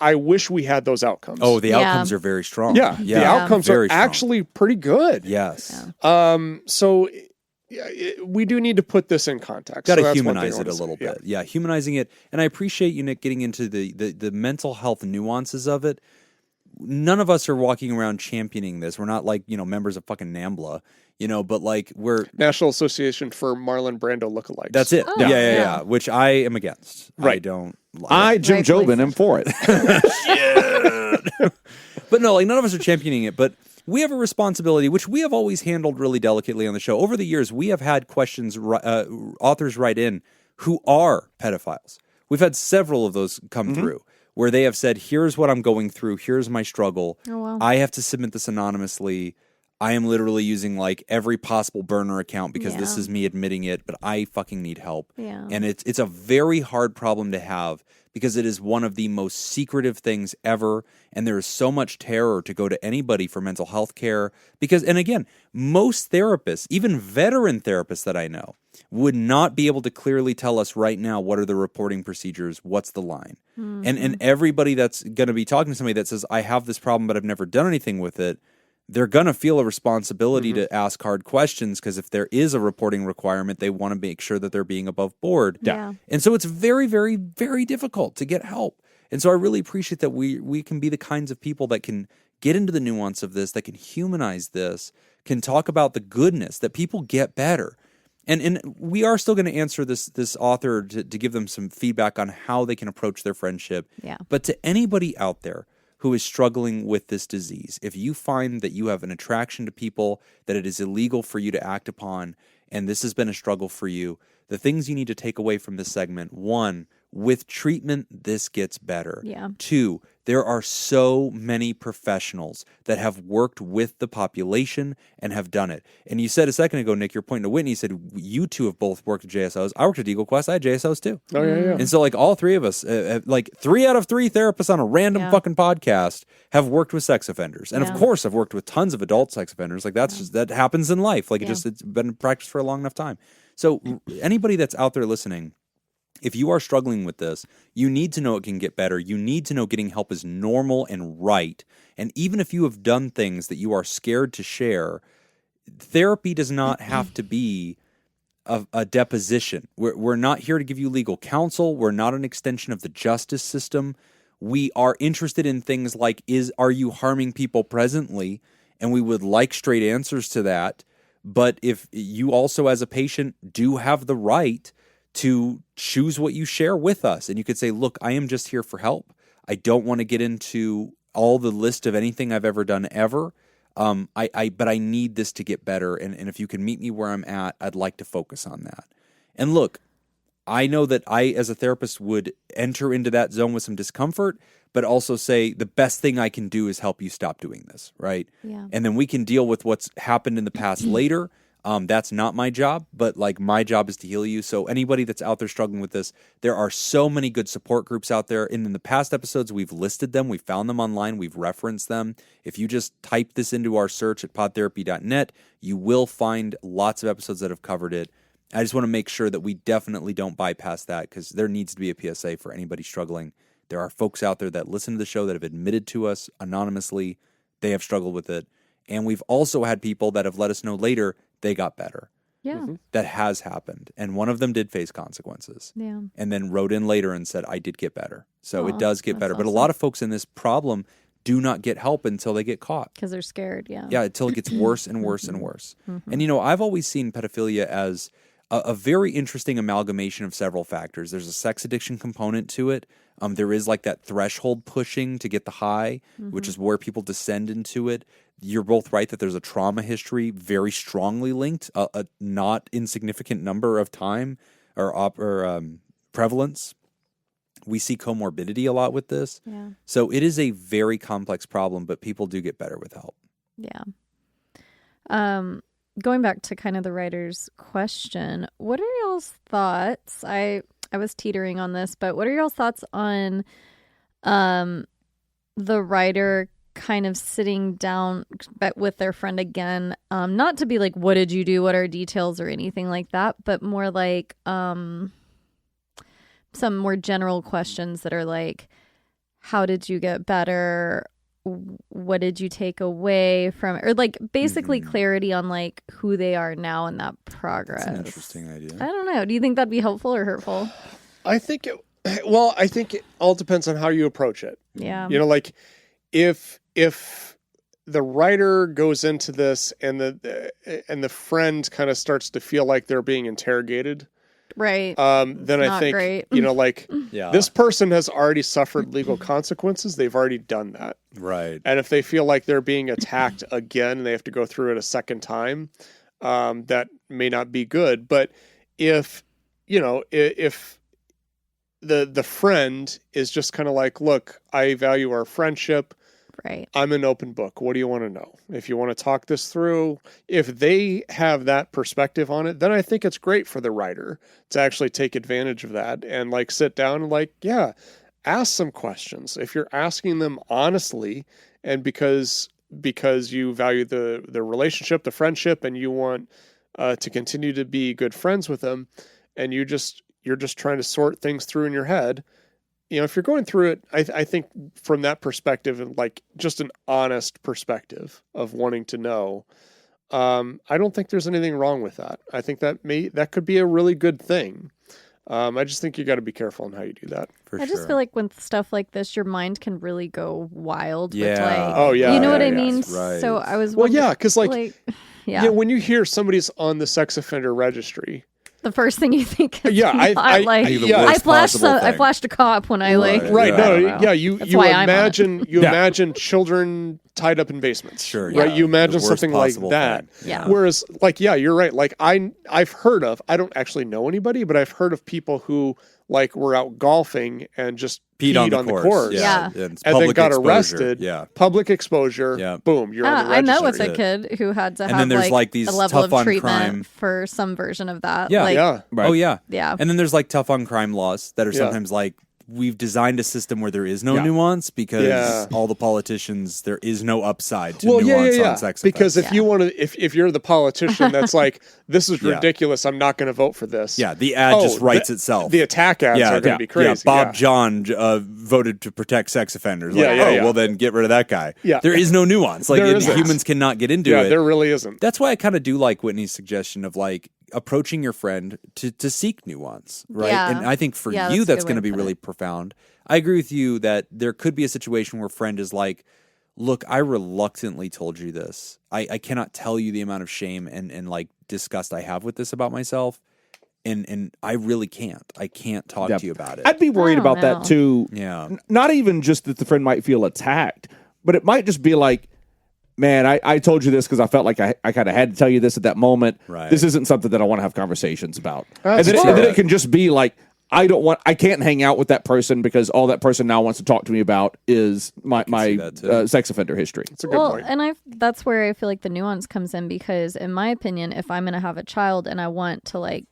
I wish we had those outcomes. Oh, the outcomes are very strong. Yeah. The outcomes are actually pretty good. Yes. So we do need to put this in context. Got to humanize it a little bit. Yeah, humanizing it. And I appreciate you, Nick, getting into the mental health nuances of it. None of us are walking around championing this. We're not members of fucking NAMBLA, but we're National Association for Marlon Brando Lookalikes. That's it. Oh, yeah. Which I am against. Right. I don't like Jim Jobin am for it. But no, none of us are championing it, but we have a responsibility, which we have always handled really delicately on the show. Over the years, we have had questions, authors write in who are pedophiles. We've had several of those come through where they have said, here's what I'm going through. Here's my struggle. Oh, wow. I have to submit this anonymously. I am literally using like every possible burner account because this is me admitting it, but I fucking need help. Yeah. And it's a very hard problem to have because it is one of the most secretive things ever. And there is so much terror to go to anybody for mental health care because, and again, most therapists, even veteran therapists that I know, would not be able to clearly tell us right now what are the reporting procedures, what's the line. And everybody that's going to be talking to somebody that says, I have this problem, but I've never done anything with it, they're going to feel a responsibility to ask hard questions because if there is a reporting requirement, they want to make sure that they're being above board. Yeah. And so it's very, very, very difficult to get help. And so I really appreciate that we can be the kinds of people that can get into the nuance of this, that can humanize this, can talk about the goodness, that people get better. And we are still going to answer this author to give them some feedback on how they can approach their friendship. Yeah. But to anybody out there who is struggling with this disease, if you find that you have an attraction to people, that it is illegal for you to act upon, and this has been a struggle for you, the things you need to take away from this segment: 1, with treatment, this gets better. Yeah. 2, there are so many professionals that have worked with the population and have done it. And you said a second ago, Nick, you're pointing to Whitney, you said you two have both worked at JSOs. I worked at Eagle Quest. I had JSOs too. Oh, yeah. And so like all three of us, like 3 out of 3 therapists on a random fucking podcast have worked with sex offenders. And of course I've worked with tons of adult sex offenders. Like that's just, that happens in life. Like it's been in practice for a long enough time. So anybody that's out there listening, if you are struggling with this, you need to know it can get better. You need to know getting help is normal and right. And even if you have done things that you are scared to share, therapy does not have to be a deposition. We're not here to give you legal counsel. We're not an extension of the justice system. We are interested in things like, are you harming people presently? And we would like straight answers to that. But if you also as a patient do have the right to choose what you share with us. And you could say, look, I am just here for help. I don't want to get into all the list of anything I've ever done ever. But I need this to get better. And if you can meet me where I'm at, I'd like to focus on that. And look, I know that I, as a therapist, would enter into that zone with some discomfort, but also say the best thing I can do is help you stop doing this, right? Yeah. And then we can deal with what's happened in the past later. That's not my job, but like my job is to heal you. So anybody that's out there struggling with this, there are so many good support groups out there. And in the past episodes, we've listed them. We found them online. We've referenced them. If you just type this into our search at podtherapy.net, you will find lots of episodes that have covered it. I just want to make sure that we definitely don't bypass that because there needs to be a PSA for anybody struggling. There are folks out there that listen to the show that have admitted to us anonymously they have struggled with it. And we've also had people that have let us know later they got better. Yeah. That has happened. And one of them did face consequences. Yeah. And then wrote in later and said, I did get better. So it Aw, does get that's better. But a awesome. lot of folks in this problem do not get help until they get caught. Because they're scared. Yeah. Yeah, until it gets worse and worse and worse. And, I've always seen pedophilia as a very interesting amalgamation of several factors. There's a sex addiction component to it. There is like that threshold pushing to get the high, which is where people descend into it. You're both right that there's a trauma history very strongly linked, a not insignificant number of time or prevalence. We see comorbidity a lot with this. Yeah. So it is a very complex problem, but people do get better with help. Yeah. Going back to kind of the writer's question, what are y'all's thoughts? I was teetering on this, but what are y'all's thoughts on the writer kind of sitting down with their friend again, not to be like, what did you do? What are details or anything like that, but more like some more general questions that are like, how did you get better? What did you take away from it? Or like basically clarity on like who they are now in that progress. That's an interesting idea. I don't know. Do you think that'd be helpful or hurtful? I think it all depends on how you approach it. Yeah. Like if the writer goes into this and the friend kind of starts to feel like they're being interrogated, right. then I not think, great. like Yeah. this person has already suffered legal consequences. They've already done that. Right. And if they feel like they're being attacked again, and they have to go through it a second time, that may not be good. But if the friend is just kind of like, look, I value our friendship. Right. I'm an open book. What do you want to know? If you want to talk this through, if they have that perspective on it, then I think it's great for the writer to actually take advantage of that and like sit down and like, yeah, ask some questions. If you're asking them honestly and because you value the relationship, the friendship, and you want to continue to be good friends with them, and you're just trying to sort things through in your head, if you're going through it, I think from that perspective and like just an honest perspective of wanting to know, I don't think there's anything wrong with that. I think that could be a really good thing. I just think you got to be careful in how you do that. I just feel like with stuff like this, your mind can really go wild. Yeah. With like, Oh, yeah. You know what I Yeah, mean? right. So I was. Well, yeah, because like yeah. when you hear somebody's on the sex offender registry, The first thing you think is Yeah, not, I like, think the yeah. worst possible I thing. flashed a cop when I like. right? I No, don't know. yeah, you That's you why I'm on imagine it. you Yeah. imagine children tied up in basements, Sure, right? yeah. You imagine The worst something like possible that. thing. Yeah. Whereas, like, yeah, you're right. Like, I've heard of. I don't actually know anybody, but I've heard of people who like were out golfing and just peed on the course. Yeah. And, it's and then public got exposure. arrested. Yeah. Public exposure. Yeah. Boom, you're on the I met registry. with a kid who had to And have then there's, like, these a level tough of on treatment crime. for some version of that. Yeah. Like, Yeah. Right. Oh yeah. Yeah. And then there's like tough on crime laws that are Yeah. sometimes like we've designed a system where there is no Yeah. nuance because Yeah. all the politicians there is no upside to Well, nuance yeah. on sex Because offense. if you want to, if you're the politician that's like, this is Yeah. ridiculous, I'm not going to vote for this. yeah, the ad just writes itself. The attack ads are going to be crazy. Yeah, Bob John voted to protect sex offenders. Like, Yeah, yeah. well then get rid of that guy. Yeah. There is no nuance. Like There isn't. humans cannot get into Yeah, it. there really isn't. That's why I kind of do like Whitney's suggestion of like approaching your friend to seek nuance, right? Yeah. And I think for Yeah, you, that's a that's good going to way be to put really it. profound. I agree with you that there could be a situation where a friend is like, look, I reluctantly told you this. I cannot tell you the amount of shame and like disgust I have with this about myself. And I really can't. I can't talk to you about it. I'd be worried I don't about that know. too. Yeah. Not even just that the friend might feel attacked, but it might just be like, man, I told you this because I felt like I kind of had to tell you this at that moment. Right. This isn't something that I want to have conversations about. That's And then fair. it can just be like, I can't hang out with that person because all that person now wants to talk to me about is my see that too. sex offender history. It's a good point. and that's where I feel like the nuance comes in because, in my opinion, if I'm going to have a child and I want to like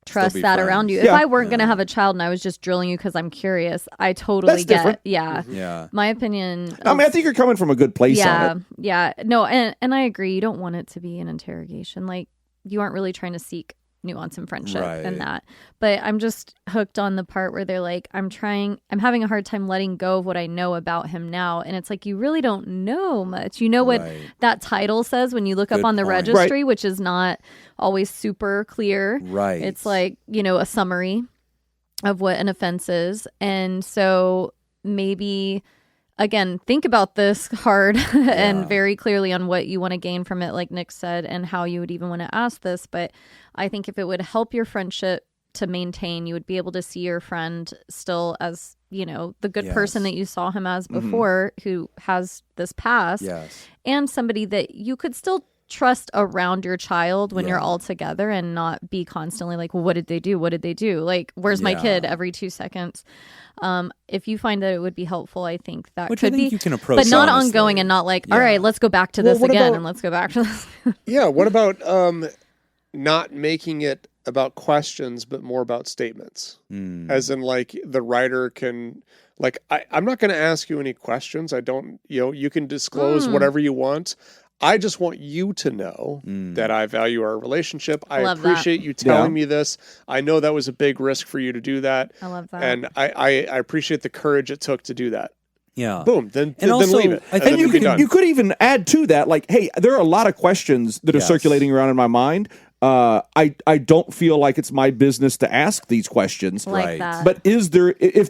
trust be that friends. around you, if Yeah. I weren't going to have a child and I was just drilling you because I'm curious, I totally That's get. different. Yeah, Yeah. my opinion. I mean, I think you're coming from a good place yeah, on it. yeah, no, and I agree. You don't want it to be an interrogation. Like you aren't really trying to seek nuance and friendship Right. and that. But I'm just hooked on the part where they're like, I'm having a hard time letting go of what I know about him now. And it's like, you really don't know much. You know what Right. that title says when you look up Good on the point. registry, which is not always super clear. Right. It's like, a summary of what an offense is. And so maybe, again, think about this hard and very clearly on what you want to gain from it, like Nick said, and how you would even want to ask this. But I think if it would help your friendship to maintain, you would be able to see your friend still as, the good person Yes. that you saw him as before, who has this past, Yes. and somebody that you could still trust around your child when you're Yeah. all together and not be constantly like, well, what did they do? What did they do? Like, where's my Yeah. kid every 2 seconds? If you find that it would be helpful, I think that Which I could think be, you can approach but not honestly. ongoing and not like, all Yeah. right, let's go back to Well, this what again about- and let's go back to this. Yeah. What about not making it about questions, but more about statements? As in, like, the writer can, like, I'm not going to ask you any questions. I don't, you can disclose whatever you want. I just want you to know that I value our relationship. I Love that. appreciate you telling me this. I know that was a big risk for you to do that. I love that. And I appreciate the courage it took to do that. Yeah. Boom. Then also, leave it. I And think then You be could, done. you could even add to that, like, hey, there are a lot of questions that are Yes. circulating around in my mind. I don't feel like it's my business to ask these questions. like Right. that. But if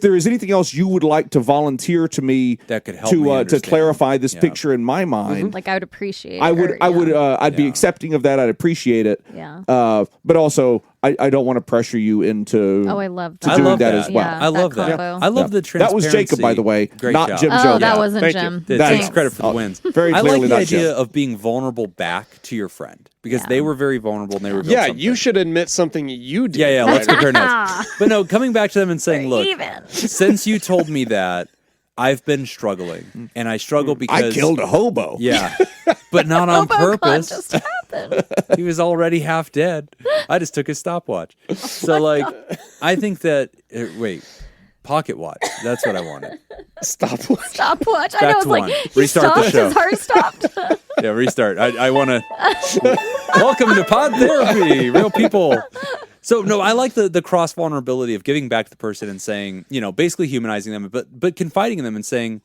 there is anything else you would like to volunteer to me That could help me to understand. clarify this Yeah. picture in my mind, like I would appreciate I'd be Yeah. accepting of that. I'd appreciate it. Yeah. But also, I don't want to pressure you into Oh, I love to that. doing love that that. as well. Yeah, I love that. combo. I love the That transparency. was Jacob, by the way, Great not job. Jim Oh, Joe. that Yeah. wasn't Thank you. Jim. Takes Thanks. credit for the wins. Very I like clearly the not idea Jim. of being vulnerable back to your friend because Yeah. they were very vulnerable and they revealed Yeah, something. you should admit something you did. Yeah, let's Ryder. compare notes. But no, coming back to them and saying, look, Even. since you told me that, I've been struggling, and I struggle because I killed a hobo. Yeah, but not on Robocon purpose. just happened. He was already half dead. I just took his stopwatch. So, like, I think that wait, pocket watch. That's what I wanted. Stopwatch. Stopwatch. I Back know. It's to like one. he Restart the stopped. show. His heart stopped. Yeah, restart. I want to. Welcome to Pod Therapy, real people. So no, I like the cross vulnerability of giving back to the person and saying, basically humanizing them, but confiding in them and saying,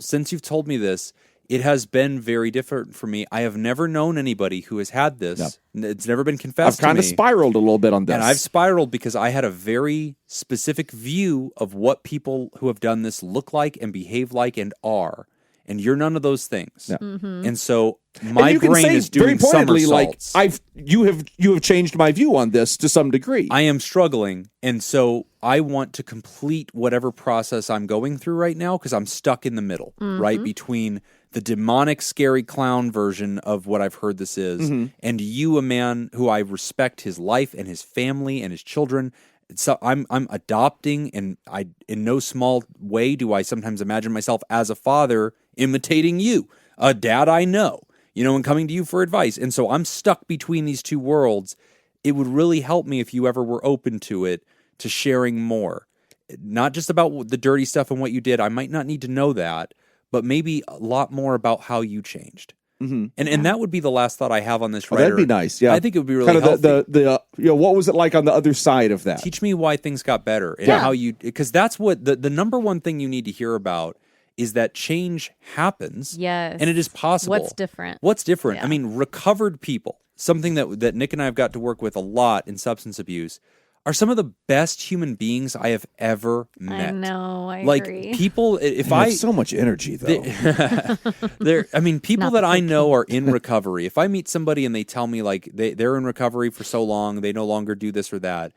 since you've told me this, it has been very different for me. I have never known anybody who has had this. It's never been confessed I've kind to of me. spiraled a little bit on this. And I've spiraled because I had a very specific view of what people who have done this look like and behave like and are. And you're none of those things. Yeah. And so my And you can brain say is doing very pointedly, somersaults. you have changed my view on this to some degree. I am struggling. And so I want to complete whatever process I'm going through right now because I'm stuck in the middle, right? Between the demonic, scary clown version of what I've heard this is and you, a man who I respect his life and his family and his children. So I'm adopting, and I in no small way do I sometimes imagine myself as a father imitating you, a dad I know, and coming to you for advice. And so I'm stuck between these two worlds. It would really help me if you ever were open to it, to sharing more, not just about the dirty stuff and what you did. I might not need to know that, but maybe a lot more about how you changed. And that would be the last thought I have on this writer. That'd be nice. Yeah, I think it would be really kind of healthy. the what was it like on the other side of that? Teach me why things got better and how you, because that's what the number one thing you need to hear about is that change happens. Yes. And it is possible. What's different? What's different? Yeah. I mean, recovered people, something that Nick and I have got to work with a lot in substance abuse, are some of the best human beings I have ever met. I know. I Like agree. people, if I I have so much energy though. people Not that the I cocaine. know are in recovery. If I meet somebody and they tell me like they're in recovery for so long, they no longer do this or that,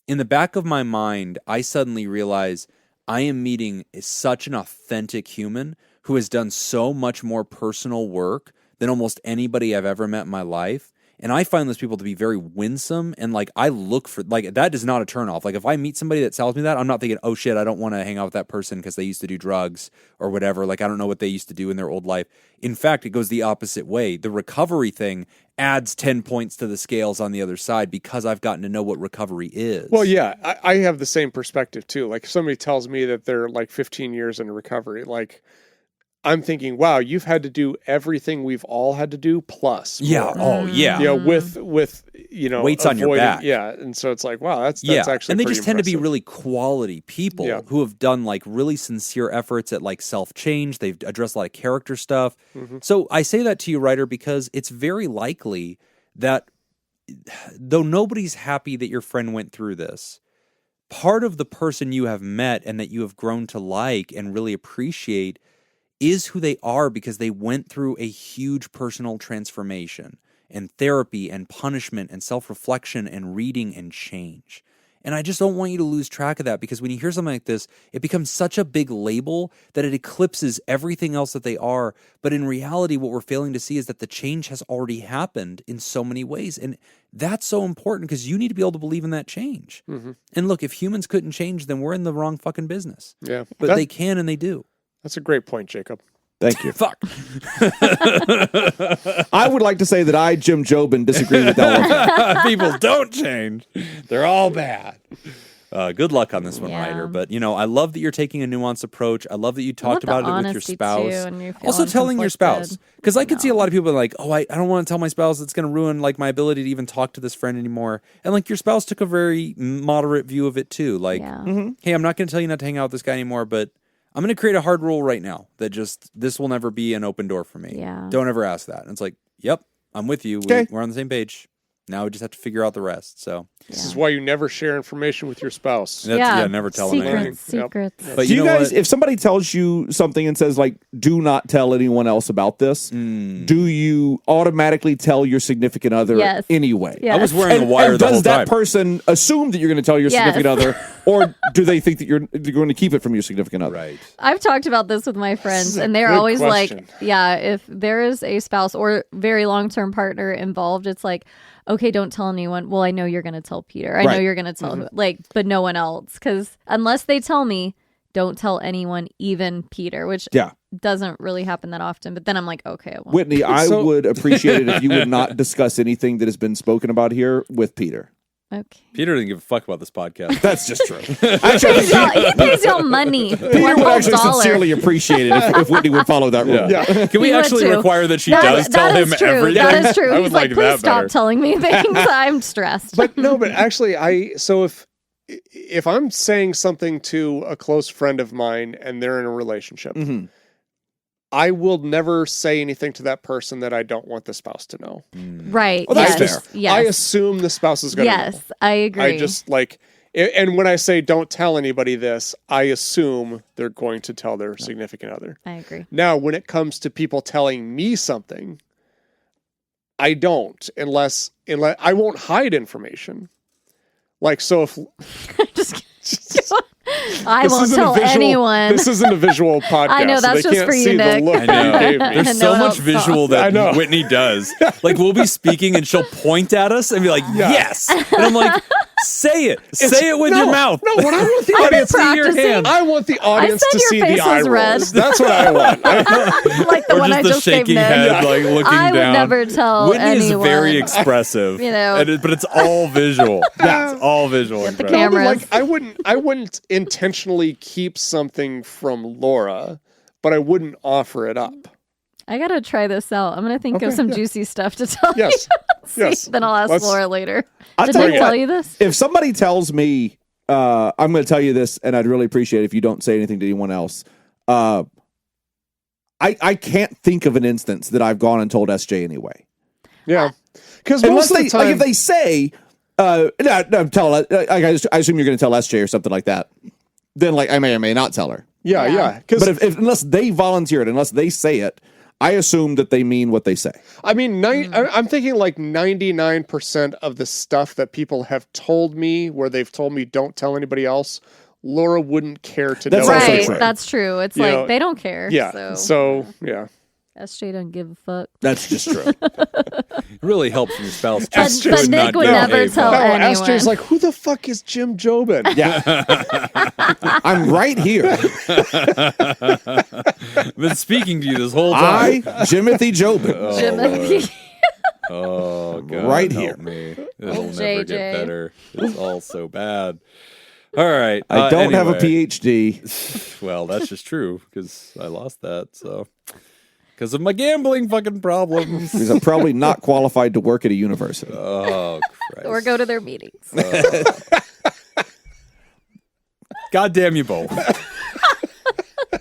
in the back of my mind, I suddenly realize I am meeting such an authentic human who has done so much more personal work than almost anybody I've ever met in my life. And I find those people to be very winsome, and like I look for that is not a turnoff. Like if I meet somebody that tells me that, I'm not thinking, oh shit, I don't want to hang out with that person because they used to do drugs or whatever. Like I don't know what they used to do in their old life. In fact, it goes the opposite way. The recovery thing adds 10 points to the scales on the other side because I've gotten to know what recovery is. Well, yeah, I have the same perspective too. Like if somebody tells me that they're like 15 years in recovery, like I'm thinking, wow, you've had to do everything we've all had to do plus. Yeah. more. Oh, yeah. With Weights on your avoiding- back. Yeah, and so it's like, wow, that's Yeah, actually and they pretty just tend to be impressive. really quality people Yeah. who have done like really sincere efforts at like self-change. They've addressed a lot of character stuff. So I say that to you, writer, because it's very likely that though nobody's happy that your friend went through this, part of the person you have met and that you have grown to like and really appreciate is who they are because they went through a huge personal transformation and therapy and punishment and self-reflection and reading and change. And I just don't want you to lose track of that because when you hear something like this, it becomes such a big label that it eclipses everything else that they are. But in reality, what we're failing to see is that the change has already happened in so many ways. And that's so important because you need to be able to believe in that change. And look, if humans couldn't change, then we're in the wrong fucking business. Yeah, But they can and they do. that's a great point, Jacob. Thank you. Fuck. I would like to say that I, Jim Jobin, disagree with all of that. People don't change. They're all bad. Good luck on this one, Yeah. Ryder. But, I love that you're taking a nuanced approach. I love that you talked love about the it with your honesty, spouse. too, and you're Also feeling telling your spouse. conflicted. Because I could see a lot of people like, oh, I don't want to tell my spouse. It's going to ruin like my ability to even talk to this friend anymore. And like your spouse took a very moderate view of it too. Like, Yeah. hey, I'm not going to tell you not to hang out with this guy anymore, but I'm going to create a hard rule right now that just this will never be an open door for me. Yeah. Don't ever ask that. And it's like, yep, I'm with you. Okay. We're on the same page. Now we just have to figure out the rest. So This is why you never share information with your spouse. that's, never tell them anything. Secrets. But Do you know guys, what? if somebody tells you something and says, like, do not tell anyone else about this, do you automatically tell your significant other Yes. anyway? Yes. I was wearing a wire And the whole does that time. person assume that you're going to tell your Yes. significant other, or do they think that you're going to keep it from your significant other? Right. I've talked about this with my friends, a and they're good always question. like, yeah, if there is a spouse or very long-term partner involved, it's like, okay, don't tell anyone. Well, I know you're going to tell Peter. I know Right. you're going to tell who, like, but no one else. Because unless they tell me, don't tell anyone, even Peter, which Yeah. doesn't really happen that often. But then I'm like, okay, I won't. Whitney, I So- would appreciate it if you would not discuss anything that has been spoken about here with Peter. Okay. Peter didn't give a fuck about this podcast. That's just true. He pays y'all money. Peter One would whole actually dollar. sincerely appreciate it if Whitney would follow that rule. Yeah. Can we He would actually too. require that she That- does tell that him is true. everything? That is true. I He's would like, like please that stop better. telling me things. I'm stressed. But no, but actually, so if I'm saying something to a close friend of mine and they're in a relationship, Mhm. I will never say anything to that person that I don't want the spouse to know. Right. Well, that's yes. fair. Yes. I assume the spouse is going to know. Yes, I agree. I just like, and when I say don't tell anybody this, I assume they're going to tell their significant other. I agree. Now, when it comes to people telling me something, I don't, unless I won't hide information. Like, so if Just I this won't isn't a tell visual, anyone. this isn't a visual podcast. I know, so that's they just can't for you, see Nick. the look I that you know. gave me. There's No so one much else saw. visual I know. that Whitney does. Like, we'll be speaking and she'll point at us and be like, yes. And I'm like, say it. Say it with no, your mouth. No, what I want the I've been audience see your practicing. hand. I want the audience said to your see face the eye was red. rolls. That's what I want. like the Or one I just the just gave shaking Nick. head, like looking I would down. never tell Whitney anyone. is very expressive, You know. but it's all visual. Yeah, it's all visual. the Incredible. No, but cameras. like I wouldn't intentionally keep something from Laura, but I wouldn't offer it up. I gotta try this out. I'm gonna think Okay, of some yeah. juicy stuff to tell Yes. you. Yes. Then I'll ask Let's- Laura later. I'll Did tell I you tell what. you this? If somebody tells me, I'm going to tell you this, and I'd really appreciate it if you don't say anything to anyone else. I can't think of an instance that I've gone and told SJ anyway. Yeah. Because Unless most of they, the time, like, if they say, no, tell, I assume you're going to tell SJ or something like that. Then, like, I may or may not tell her. yeah. Yeah. Because But if unless they volunteer it, unless they say it, I assume that they mean what they say. I mean, I'm thinking like 99% of the stuff that people have told me, where they've told me don't tell anybody else, Laura wouldn't care to That's know. also Right. true. That's true. It's You like know, they don't care. Yeah. So, So yeah. SJ doesn't give a fuck. That's just true. It really helps when your spouse But just But would Nick not would give never a tell fuck. No, anyone. SJ's like, who the fuck is Jim Jobin? Yeah. I'm right here. Been speaking to you this whole time. Jimothy Jobin. Jimothy. Oh God, Right help here. me. It'll never JJ. get better. It's all so bad. All right. I don't have a anyway. PhD. Well, that's just true because I lost that. So because of my gambling fucking problems. Because I'm probably not qualified to work at a university. Oh Christ. Or go to their meetings. God damn you both.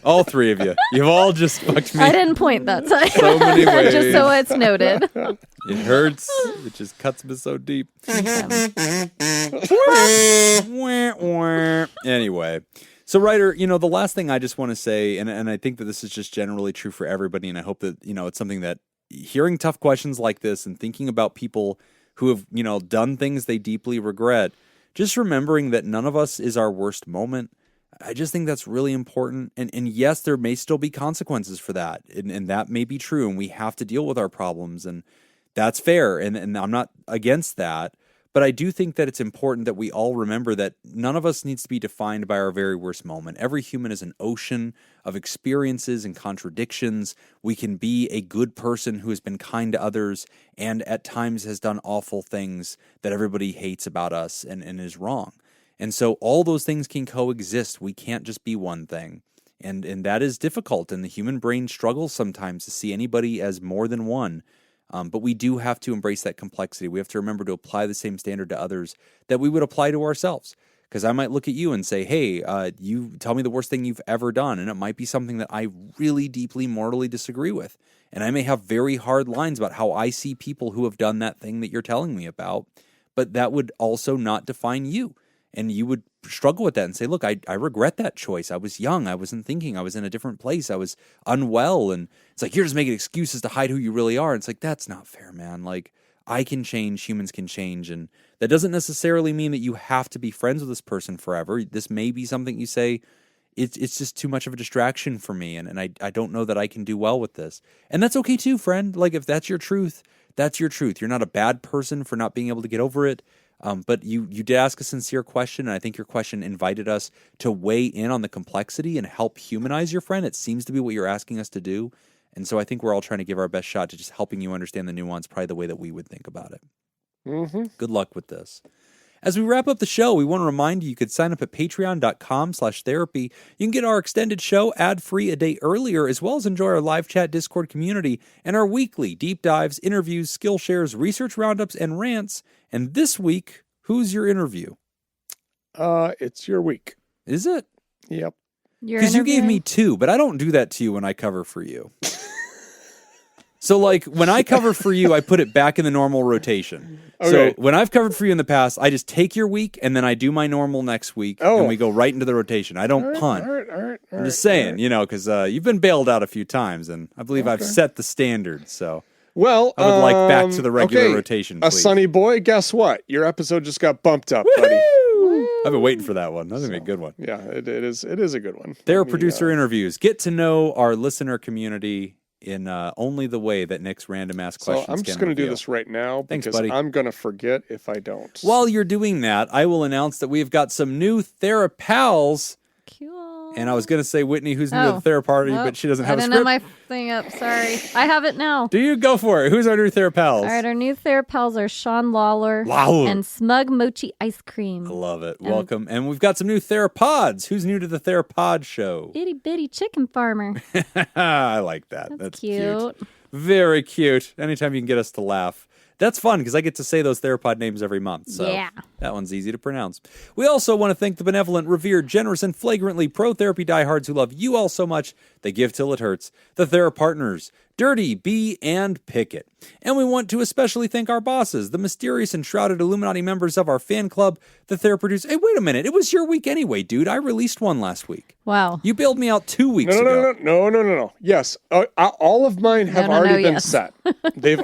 All three of you. You've all just fucked me. I didn't point that time. So many ways. Just so it's noted. It hurts. It just cuts me so deep. Anyway. So, Ryder, the last thing I just want to say, and I think that this is just generally true for everybody, and I hope that, it's something that hearing tough questions like this and thinking about people who have, done things they deeply regret, just remembering that none of us is our worst moment. I just think that's really important. And yes, there may still be consequences for that. And that may be true. And we have to deal with our problems. And that's fair. And I'm not against that. But I do think that it's important that we all remember that none of us needs to be defined by our very worst moment. Every human is an ocean of experiences and contradictions. We can be a good person who has been kind to others and at times has done awful things that everybody hates about us and is wrong. And so all those things can coexist. We can't just be one thing. And that is difficult. And the human brain struggles sometimes to see anybody as more than one. But we do have to embrace that complexity. We have to remember to apply the same standard to others that we would apply to ourselves. Because I might look at you and say, hey, you tell me the worst thing you've ever done. And it might be something that I really deeply morally disagree with. And I may have very hard lines about how I see people who have done that thing that you're telling me about. But that would also not define you. And you would struggle with that and say, look, I regret that choice. I was young. I wasn't thinking. I was in a different place. I was unwell. And it's like, you're just making excuses to hide who you really are. And it's like, that's not fair, man. Like, I can change. Humans can change. And that doesn't necessarily mean that you have to be friends with this person forever. This may be something you say, it's just too much of a distraction for me. And I don't know that I can do well with this. And that's okay too, friend. Like, if that's your truth, that's your truth. You're not a bad person for not being able to get over it. But you did ask a sincere question, and I think your question invited us to weigh in on the complexity and help humanize your friend. It seems to be what you're asking us to do. And so I think we're all trying to give our best shot to just helping you understand the nuance, probably the way that we would think about it. Mm-hmm. Good luck with this. As we wrap up the show, we want to remind you could sign up at patreon.com/therapy. You can get our extended show ad-free a day earlier, as well as enjoy our live chat Discord community and our weekly deep dives, interviews, skill shares, research roundups, and rants. And this week, who's your interview? It's your week. Is it? Yep. Because you gave me 2, but I don't do that to you when I cover for you. So, like, when I cover for you, I put it back in the normal rotation. Okay. So, when I've covered for you in the past, I just take your week, and then I do my normal next week, and we go right into the rotation. I don't punt. All right. I'm just saying, because you've been bailed out a few times, and I believe I've set the standard, so... Well, I would like back to the regular rotation, please. A sunny boy, guess what? Your episode just got bumped up, buddy. I've been waiting for that one. That's going to be a good one. Yeah, it is a good one. Their producer interviews. Get to know our listener community in only the way that Nick's random ask questions So I'm just going to do this right now because buddy. I'm going to forget if I don't. While you're doing that, I will announce that we've got some new Therapals. Cool. And I was going to say Whitney, who's new to the Therapy, but she doesn't have a script. I didn't have my thing up. Sorry. I have it now. Do you? Go for it. Who's our new Therapals? All right, our new Therapals are Sean Lawler and Smug Mochi Ice Cream. I love it. Welcome. And we've got some new Therapods. Who's new to the Therapod show? Itty bitty chicken farmer. I like that. That's cute. Very cute. Anytime you can get us to laugh. That's fun because I get to say those Therapod names every month. So that one's easy to pronounce. We also want to thank the benevolent, revered, generous, and flagrantly pro-therapy diehards who love you all so much they give till it hurts. The Therapartners, Dirty, B, and Pickett. And we want to especially thank our bosses, the mysterious and shrouded Illuminati members of our fan club, the Theraproducers. Hey, wait a minute. It was your week anyway, dude. I released one last week. Wow. You bailed me out 2 weeks ago. No. Yes. All of mine have already been set. They're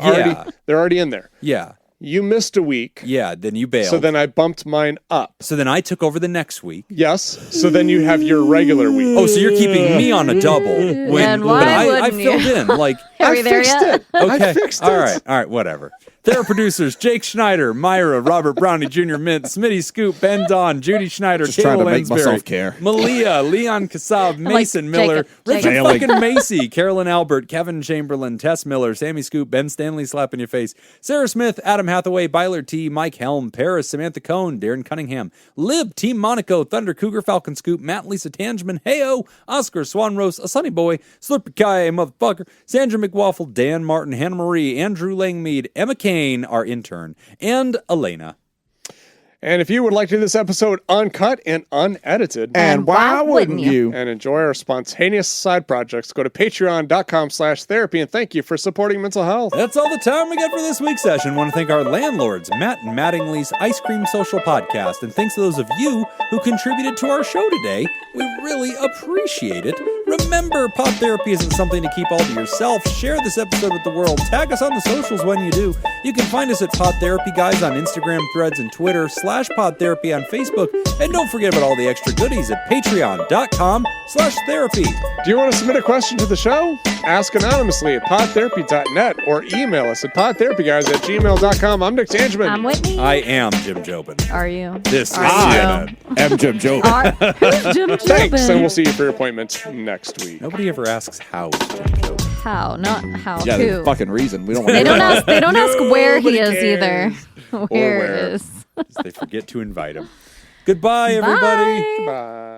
already in there. Yeah. You missed a week. Yeah, then you bailed. So then I bumped mine up. So then I took over the next week. Yes. So then you have your regular week. Oh, so you're keeping me on a double. And why I filled in. Like, Are we there yet? Okay. I fixed it. All right, whatever. Their producers, Jake Schneider, Myra, Robert Brownie Jr. Mint, Smitty Scoop, Ben Don, Judy Schneider, Just trying Kayla to make Lansbury, myself care. Malia, Leon Kassab, Mason Miller, Richard fucking Macy, Carolyn Albert, Kevin Chamberlain, Tess Miller, Sammy Scoop, Ben Stanley Slap in Your Face, Sarah Smith, Adam Hathaway, Byler T, Mike Helm, Paris, Samantha Cohn, Darren Cunningham, Lib, Team Monaco, Thunder Cougar, Falcon Scoop, Matt Lisa Tangeman, Heyo, Oscar Swan Rose, A Sunny Boy, Slurpy Kai, Motherfucker, Sandra McWaffle, Dan Martin, Hannah Marie, Andrew Langmead, Emma Kane, our intern, and Elena. And if you would like to do this episode uncut and unedited, And why wouldn't you? and enjoy our spontaneous side projects, go to patreon.com/therapy, and thank you for supporting mental health. That's all the time we got for this week's session. Want to thank our landlords, Matt and Mattingly's Ice Cream Social Podcast, and thanks to those of you who contributed to our show today. We really appreciate it. Remember, Pod Therapy isn't something to keep all to yourself. Share this episode with the world. Tag us on the socials when you do. You can find us at PodTherapyGuys on Instagram, Threads, and Twitter, /PodTherapy on Facebook. And don't forget about all the extra goodies at patreon.com/therapy. Do you want to submit a question to the show? Ask anonymously at podtherapy.net or email us at podtherapyguys@gmail.com. I'm Nick Tangeman. I'm Whitney. I am Jim Jobin. Are you? This is Are CNN. M. Jim Joe. Who's Jim Jobin? Thanks, and we'll see you for your appointment next week. Nobody ever asks how is Jim Jobin. How? Not how. Yeah, there's Who? a fucking reason. We don't want They to don't ask. They don't ask where he is Nobody either. cares. Where where. it is. They forget to invite him. Goodbye, everybody. Bye. Bye.